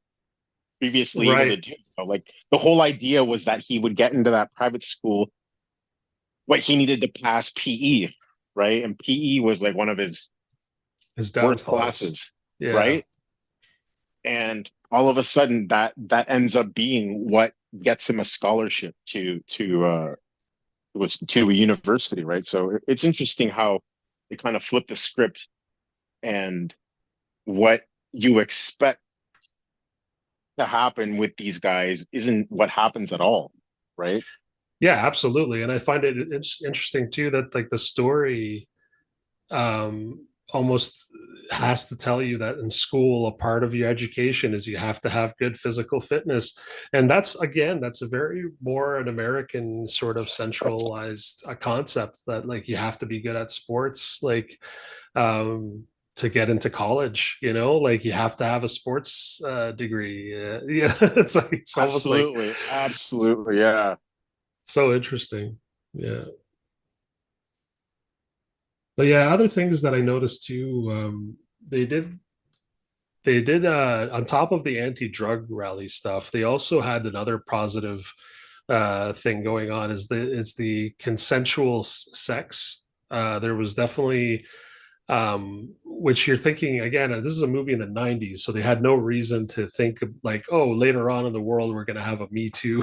previously able to Right. do. Like the whole idea was that he would get into that private school, what he needed to pass PE, right? And PE was like one of his His worst downfalls. classes, Yeah. right? And all of a sudden that ends up being what gets him a scholarship to a university, right? So it's interesting how they kind of flip the script, and what you expect to happen with these guys isn't what happens at all, right? Yeah, absolutely. And I find it's interesting too that like the story almost has to tell you that in school, a part of your education is you have to have good physical fitness. And that's, again, that's a very more an American sort of centralized concept that like you have to be good at sports, like to get into college, like you have to have a sports degree. Yeah, it's like, it's almost like Absolutely, absolutely, yeah. so interesting. Yeah. But yeah, other things that I noticed too, they did on top of the anti-drug rally stuff, they also had another positive thing going on is the consensual sex. There was definitely which you're thinking again, this is a movie in the 90s, so they had no reason to think of, like, oh, later on in the world we're going to have a Me Too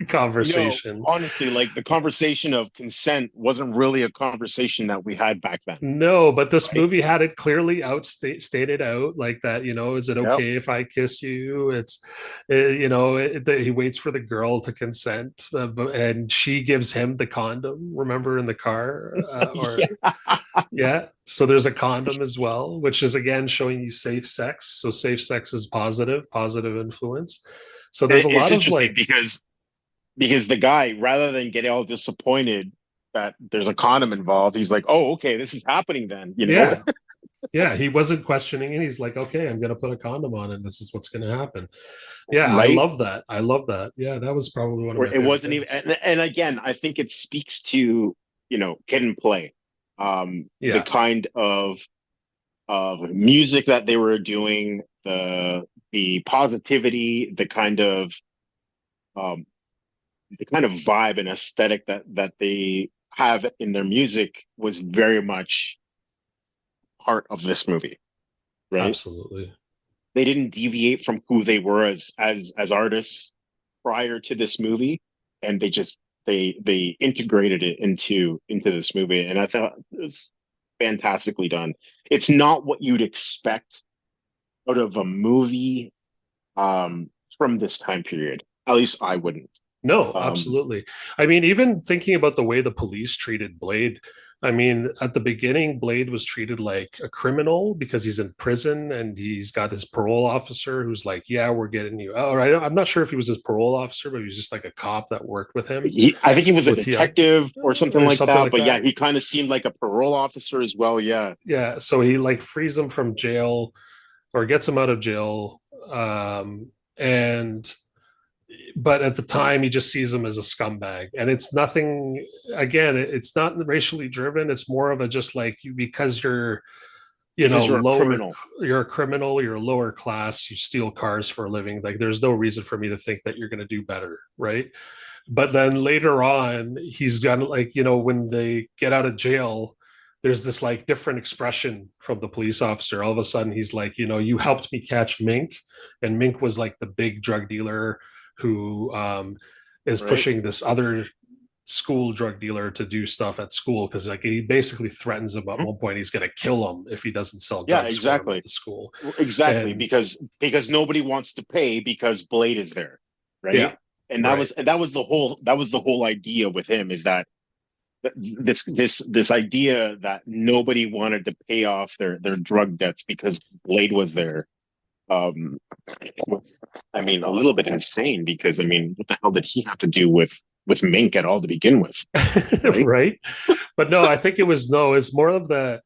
conversation. Honestly, like the conversation of consent wasn't really a conversation that we had back then, No, but this right? movie had it clearly stated out like that. Is it Yep. okay if I kiss you? He waits for the girl to consent, and she gives him the condom. Remember in the car, or Yeah. yeah. So there's a condom as well, which is again showing you safe sex. So safe sex is positive influence. So there's a It's lot of interesting like, because the guy, rather than get all disappointed that there's a condom involved, he's like, "Oh, okay, this is happening then." yeah, yeah. He wasn't questioning it. He's like, okay, I'm gonna put a condom on, and this is what's gonna happen. Yeah, I Right? love that. I love that. Yeah, that was probably one of Where my it favorite wasn't even, things. and again, I think it speaks to kid and play, the Yeah, kind of music that they were doing, the positivity, um, the kind of vibe and aesthetic that they have in their music was very much part of this movie, right? absolutely. They didn't deviate from who they were as artists prior to this movie, and they integrated it into this movie, and I thought it was fantastically done. It's not what you'd expect out of a movie from this time period. At least I wouldn't. No, Um, absolutely. I mean, even thinking about the way the police treated Blade, I mean, at the beginning, Blade was treated like a criminal because he's in prison and he's got his parole officer who's like, yeah, we're getting you out. Or I'm not sure if he was his parole officer, but he was just like a cop that worked with him I think he was a with young detective or something or like something that. like But yeah, that. he kind of seemed like a parole officer as well. Yeah, Yeah. So he like frees him from jail or gets him out of jail. And but at the time he just sees him as a scumbag, and it's nothing, again, it's not racially driven, it's more of a just like because you're because you're a lower, criminal. you're a criminal, you're lower class, you steal cars for a living, like there's no reason for me to think that you're going to do better, right? But then later on he's got like, when they get out of jail, there's this like different expression from the police officer. All of a sudden he's like, you helped me catch Mink, and Mink was like the big drug dealer who is Right. pushing this other school drug dealer to do stuff at school, because like he basically threatens him at Mhm. one point, he's going to kill him if he doesn't sell Yeah, drugs for him at exactly. the school. Exactly, And because nobody wants to pay because Blade is there, yeah, right? And right, that was the whole idea with him, is that this idea that nobody wanted to pay off their drug debts because Blade was there. Um, was, I mean, a little bit insane, because I mean, what the hell did he have to do with Mink at all to begin with, right? right. But no, I think it was, no, it's more of the,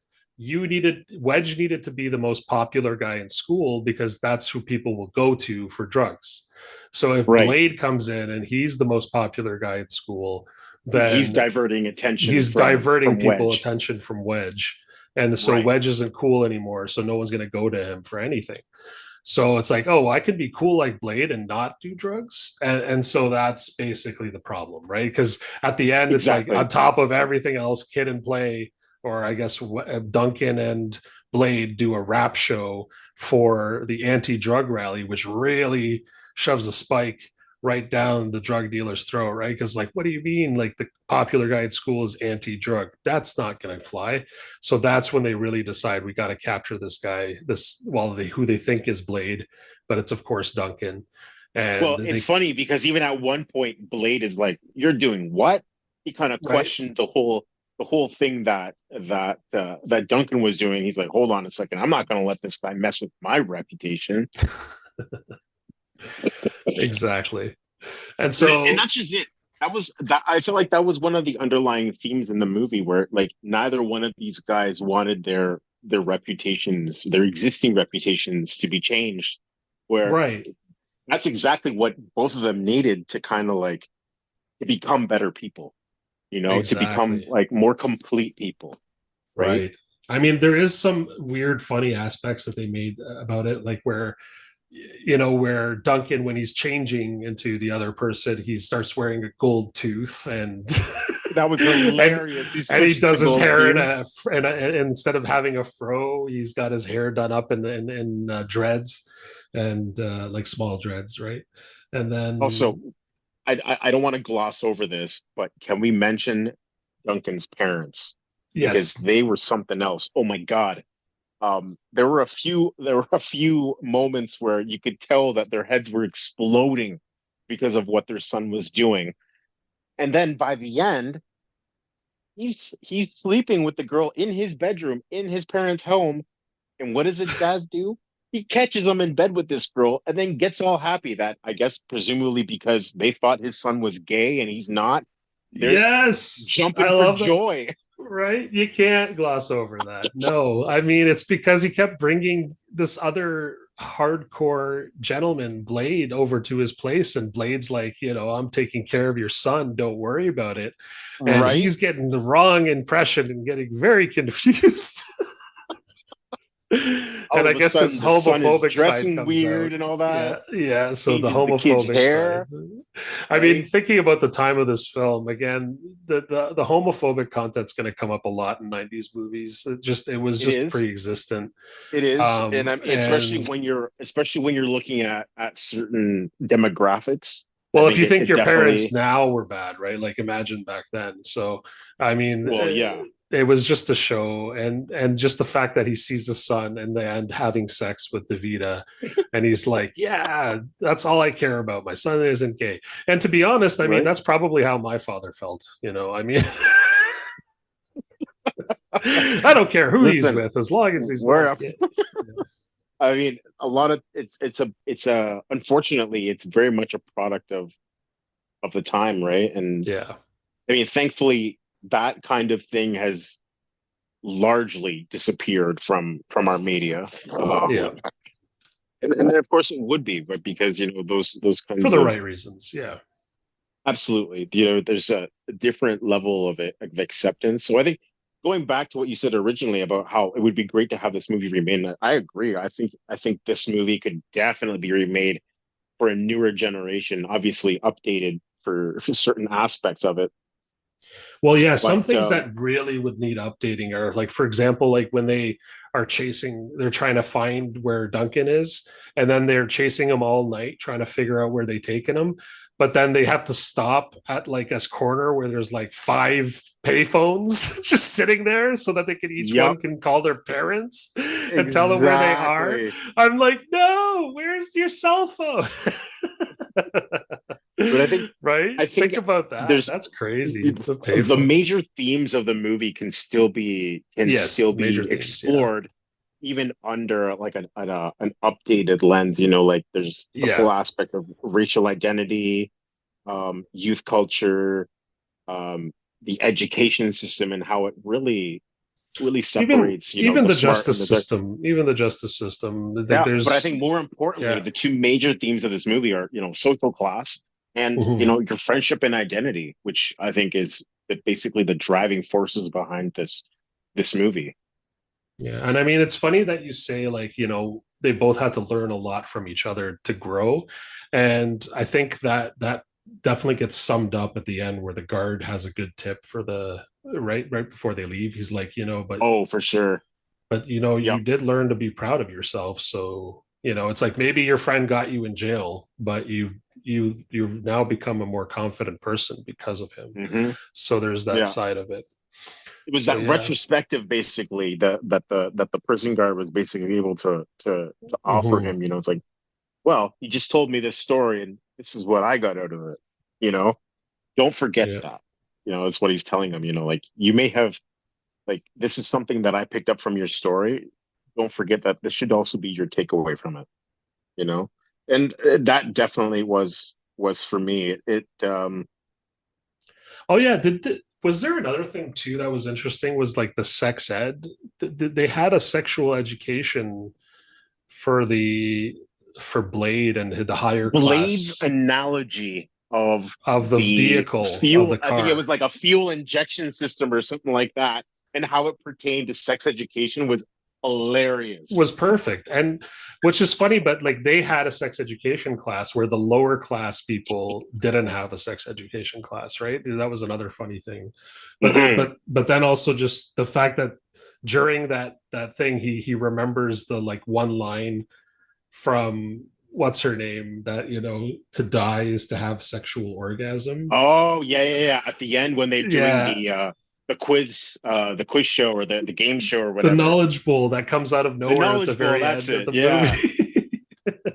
Wedge needed to be the most popular guy in school because that's who people will go to for drugs. So if Right. Blade comes in and he's the most popular guy at school, He's then diverting attention he's diverting from people Wedge. attention from Wedge. And so Right. Wedge isn't cool anymore. So no one's going to go to him for anything. So it's like, oh, I could be cool like Blade and not do drugs. And so that's basically the problem, right? Because at the end, it's like on Exactly. top of everything else, Kid and Play, or I guess Duncan and Blade do a rap show for the anti drug rally, which really shoves a spike right down the drug dealer's throat, right? Because, like, what do you mean? Like, the popular guy at school is anti drug. That's not going to fly. So that's when they really decide we got to capture this guy, who they think is Blade, but it's of course Duncan. And Well, they it's funny because even at one point, Blade is like, "You're doing what?" He kind of right, questioned the whole thing that Duncan was doing. He's like, "Hold on a second, I'm not going to let this guy mess with my reputation." exactly. And And so that's just it. That was that. I feel like that was one of the underlying themes in the movie, where like neither one of these guys wanted their reputations, their existing reputations, to be changed. Where right, that's exactly what both of them needed to kind of like to become better people, to become exactly. like more complete people, right? Right. I mean, there is some weird, funny aspects that they made about it, like where Duncan, when he's changing into the other person, he starts wearing a gold tooth, and That was and hilarious. He and he switches to does his gold hair too. and instead of having a fro, he's got his hair done up in dreads, and like small dreads, right? And Also, then I don't want to gloss over this, but can we mention Duncan's parents? Because yes, they were something else. Oh my God. There were a few moments where you could tell that their heads were exploding because of what their son was doing. And then by the end, he's sleeping with the girl in his bedroom in his parents' home. And what does his dad do? He catches him in bed with this girl and then gets all happy that I guess presumably because they thought his son was gay and he's not. They're yes, I jumping for love that. joy. Right? You can't gloss over that. No, I mean, it's because he kept bringing this other hardcore gentleman, Blade, over to his place. And Blade's like, I'm taking care of your son. Don't worry about it. And Right? he's getting the wrong impression and getting very confused. All And I of a guess his sudden the son is homophobic side dressing comes out. weird and all that, Yeah, yeah. So the changes the kid's homophobic side. hair, I mean, right? thinking about the time of this film again, the homophobic content's going to come up a lot in '90s movies. It was It just is. pre-existent. It is. And I'm And especially when you're looking at certain demographics, I well, if think you think it your parents definitely now were bad, right? Like imagine back then. So, I mean, well, yeah. it was just a show, and just the fact that he sees the son and then having sex with Davita, and he's like, "Yeah, that's all I care about. My son isn't gay." And to be honest, I mean, Right? that's probably how my father felt. I mean, I don't care who he's Listen, with as long as he's not we're gay. I mean, a lot of it's a unfortunately it's very much a product of the time, right? And Yeah, I mean, thankfully that kind of thing has largely disappeared from our media. yeah, And then of course it would be, but because those for kinds the of right reasons. Yeah. absolutely, there's a different level of acceptance. So I think going back to what you said originally about how it would be great to have this movie remade, I agree. I think this movie could definitely be remade for a newer generation, obviously updated for certain aspects of it. Well, yeah, some But things that really would need updating are like, for example, like when they're trying to find where Duncan is, and then they're chasing him all night, trying to figure out where they taken him. But then they have to stop at like this corner where there's like five payphones just sitting there so that each one yep, can call their parents and tell them where they are. exactly. I'm like, no, where's your cell phone? But I think Right? I Think think about that. there's That's crazy. The the payphone. major themes of the movie can Yes, still the major be themes. Yeah. explored even under like an updated lens. Like there's the Yeah. whole aspect of racial identity, youth culture, um, the education system, and how it really Even separates even the the smart and justice the dark. system, even the justice system, Yeah, but I there's think more importantly, yeah. the two major themes of this movie are social class and Mhm. your friendship and identity, which I think is basically the driving forces behind this movie. Yeah. And I mean, it's funny that you say, like, they both had to learn a lot from each other to grow. And I think that definitely gets summed up at the end where the guard has a good tip for the right before they leave. He's like, Oh, for sure. but you Yep. did learn to be proud of yourself. So, it's like maybe your friend got you in jail, but you've now become a more confident person because of him. Hmm. So there's that Yeah. side of it. It was So that yeah. retrospective, basically, that the prison guard was basically able to offer Hmm. him. It's like, well, you just told me this story, and this is what I got out of it. You know, don't forget Yeah. that. That's what he's telling him. Like you may have, like, this is something that I picked up from your story. Don't forget that this should also be your takeaway from it. You know, and that definitely was for me. Oh yeah, was there another thing too that was interesting? Was like the sex ed. They had a sexual education for the for Blade and the higher Blade's class analogy of of the the vehicle of fuel, the I think it car was like a fuel injection system or something like that, and how it pertained to sex education was was hilarious. perfect. And which is funny, but like they had a sex education class where the lower class people didn't have a sex education class, right? That was another funny thing. Hmm. But then also just the fact that during that thing he remembers the like one line from what's her name, that to die is to have sexual orgasm. Oh, yeah, yeah, yeah. At the end when they're doing Yeah, the quiz show, or the game show or the whatever. knowledge bowl that comes out of The nowhere at the knowledge bowl, very that's end of it. the movie.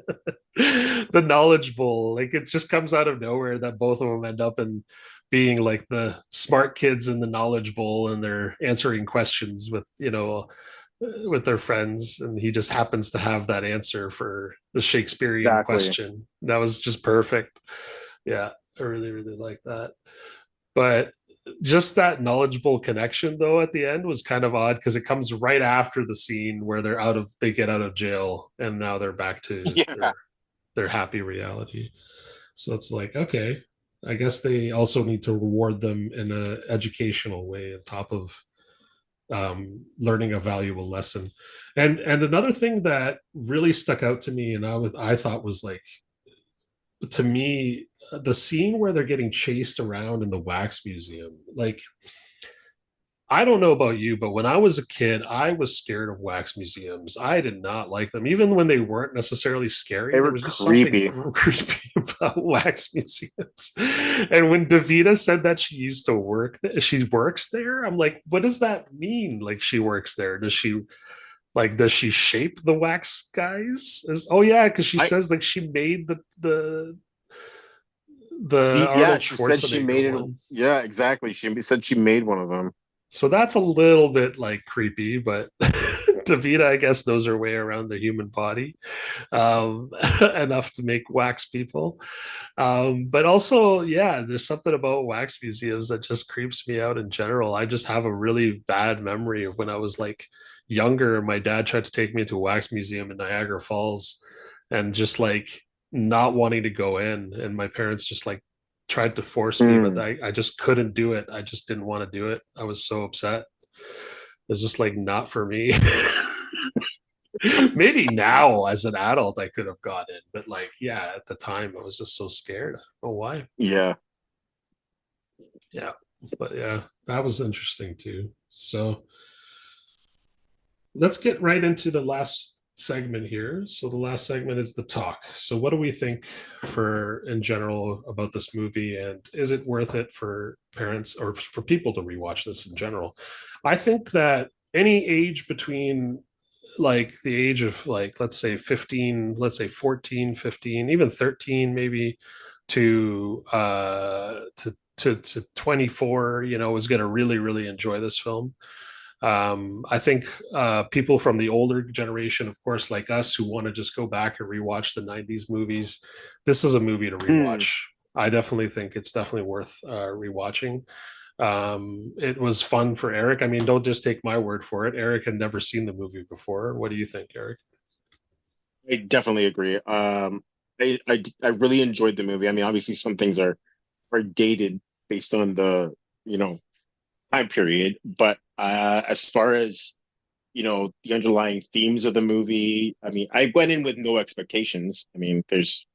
Yeah. The knowledge bowl, like it just comes out of nowhere that both of them end up in being like the smart kids in the knowledge bowl, and they're answering questions with their friends, and he just happens to have that answer for the Shakespearean Exactly. question. That was just perfect. Yeah, I really really like that. But just that knowledgeable connection though at the end was kind of odd because it comes right after the scene where they get out of jail and now they're back to Yeah. their happy reality. So it's like, okay, I guess they also need to reward them in a educational way on top of learning a valuable lesson. And another thing that really stuck out to me, and I thought was like, to me, the scene where they're getting chased around in the wax museum, like, I don't know about you, but when I was a kid, I was scared of wax museums. I did not like them, even when they weren't necessarily scary. They There were was just something creepy. creepy about wax museums. And when Davita said that she works there, I'm like, what does that mean? Like, she works there? Does she shape the wax guys? Oh yeah, because she I says like she made the Yeah, Arnold she said she Schwarzenegger made it. one. Yeah, exactly. She said she made one of them. So that's a little bit like creepy, but Davita, I guess, knows her way around the human body enough to make wax people. But also, yeah, there's something about wax museums that just creeps me out in general. I just have a really bad memory of when I was like younger. My dad tried to take me to a wax museum in Niagara Falls and just like not wanting to go in. And my parents just like tried to force me, but Hmm. I just couldn't do it. I just didn't want to do it. I was so upset. It was just like not for me. Maybe now as an adult I could have got in, but like, yeah, at the time I was just so scared. I don't know why. Yeah. Yeah, but yeah, that was interesting too. So let's get right into the last segment here. So the last segment is the talk. So what do we think for in general about this movie, and is it worth it for parents or for people to rewatch this in general? I think that any age between like the age of like let's say 15, let's say 14, 15, even 13 maybe to 24, is going to really really enjoy this film. I think people from the older generation, of course, like us, who want to just go back and rewatch the 90s movies, this is a movie to Hmm. rewatch. I definitely think it's definitely worth rewatching. It was fun for Eric. I mean, don't just take my word for it. Eric had never seen the movie before. What do you think, Eric? I definitely agree. I really enjoyed the movie. I mean, obviously some things are dated based on the, you know, time period, but as far as, you know, the underlying themes of the movie, I mean, I went in with no expectations. I mean, there's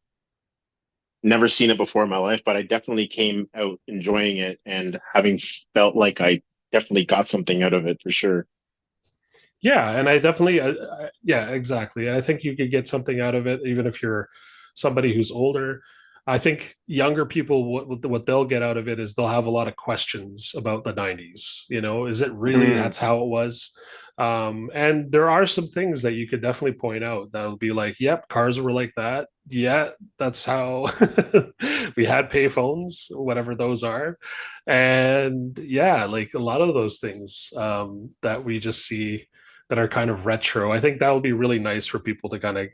never seen it before in my life, but I definitely came out enjoying it and having felt like I definitely got something out of it for sure. Yeah, and I definitely, yeah, exactly. I think you could get something out of it, even if you're somebody who's older. I think younger people, what they'll get out of it is they'll have a lot of questions about the '90s. You know, is it really Mm. that's how it was? And there are some things that you could definitely point out that'll be like, yep, cars were like that. Yeah, that's how we had payphones, whatever those are. And yeah, like a lot of those things that we just see that are kind of retro. I think that would be really nice for people to kind of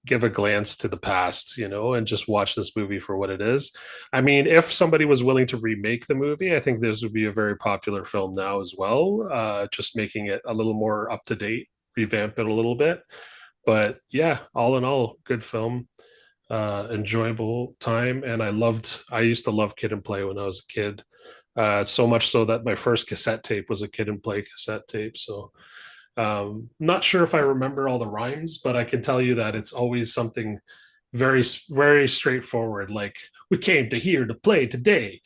give a glance to the past, you know, and just watch this movie for what it is. I mean, if somebody was willing to remake the movie, I think this would be a very popular film now as well. Just making it a little more up to date, revamp it a little bit. But yeah, all in all, good film, enjoyable time. And I used to love Kid and Play when I was a kid. So much so that my first cassette tape was a Kid and Play cassette tape. So not sure if I remember all the rhymes, but I can tell you that it's always something very straightforward. Like we came to here to play today,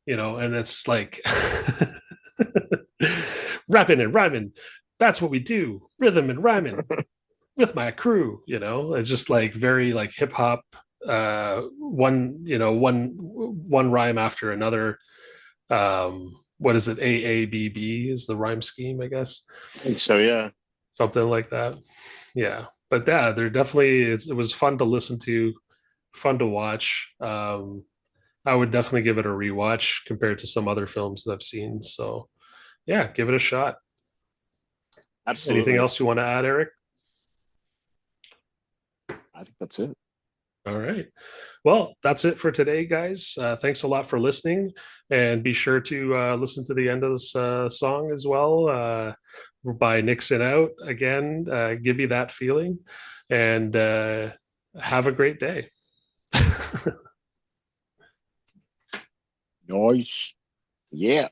you know, and it's like rapping and rhyming. That's what we do, rhythm and rhyming with my crew. You know, it's just like very like hip hop. One rhyme after another. What is it? AABB is the rhyme scheme, I guess, I think so, yeah. something like that. Yeah, but yeah, they're definitely it was fun to listen to, fun to watch. I would definitely give it a rewatch compared to some other films that I've seen. So yeah, give it a shot. Anything Absolutely. else you want to add, Eric? I think that's it. All right. Well, that's it for today, guys. Thanks a lot for listening. And be sure to listen to the end of this song as well by Nixon Out. Again, give you that feeling. And have a great day. Nice. Yeah.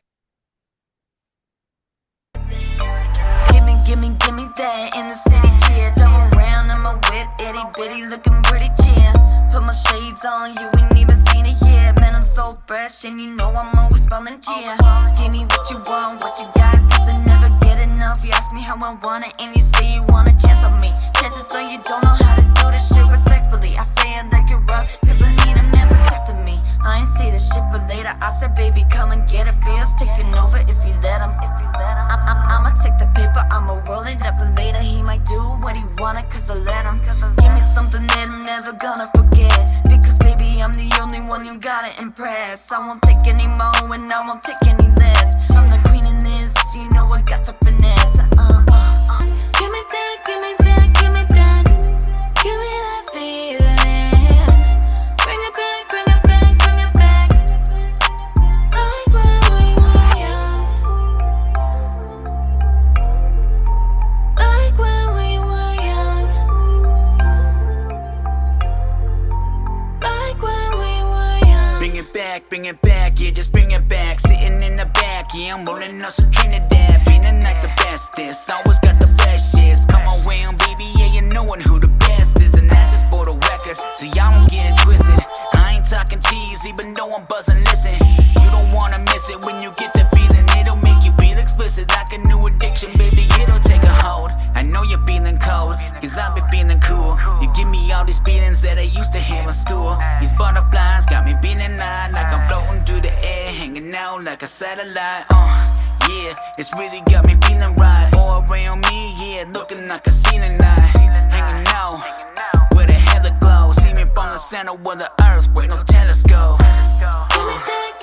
Give me that in the city cheer. Jump around in my whip, itty bitty, looking pretty chill. Put my shades on, you ain't even seen it yet. Man, I'm so fresh, and you know I'm always spelling cheer. Give me what you want, what you got, cause I never get enough. You ask me how I want it, and you say you want a chance on me. Chances so you don't know how to do this shit respectfully. I say it like you're rough, cause I need a man protecting me. I ain't say this shit for later. I said, baby, come and get it. Feels taking over if you let him. I'ma take the paper, I'ma roll it up and later he might do what he wanted cause I let him. Give me something that I'm never gonna forget, because baby I'm the only one you gotta impress. I won't take any more and I won't take any less. I'm the queen in this, you know I got the finesse. Give me that, give me that, give me that. Give me that feeling. Bring it back, bring it back, bring it back. Like when we were young. Like when we were young. Like when we were young. Bring it back, yeah, just bring it back. Sitting in the back, yeah, I'm rolling up some Trinidad. Feeling like the bestest, always got the best shits. Come around, baby, yeah, you knowin' who the best is. And that's just for the record, so y'all don't get it twisted. I ain't talking cheese, even though I'm buzzing, listen. You don't wanna miss it when you get the feeling. It'll make you feel explicit like a new addiction, baby, it'll take a hold. I know you're feeling cold, cause I've been feeling cool. You give me all these feelings that I used to have in school. These butterflies got me feeling light, like I'm floating through the air, hanging out like a satellite. Yeah, it's really got me feeling right. All around me, yeah, looking like a ceiling light. Hanging out where the heather glows. See me from the center of the earth with no telescope. Give me that,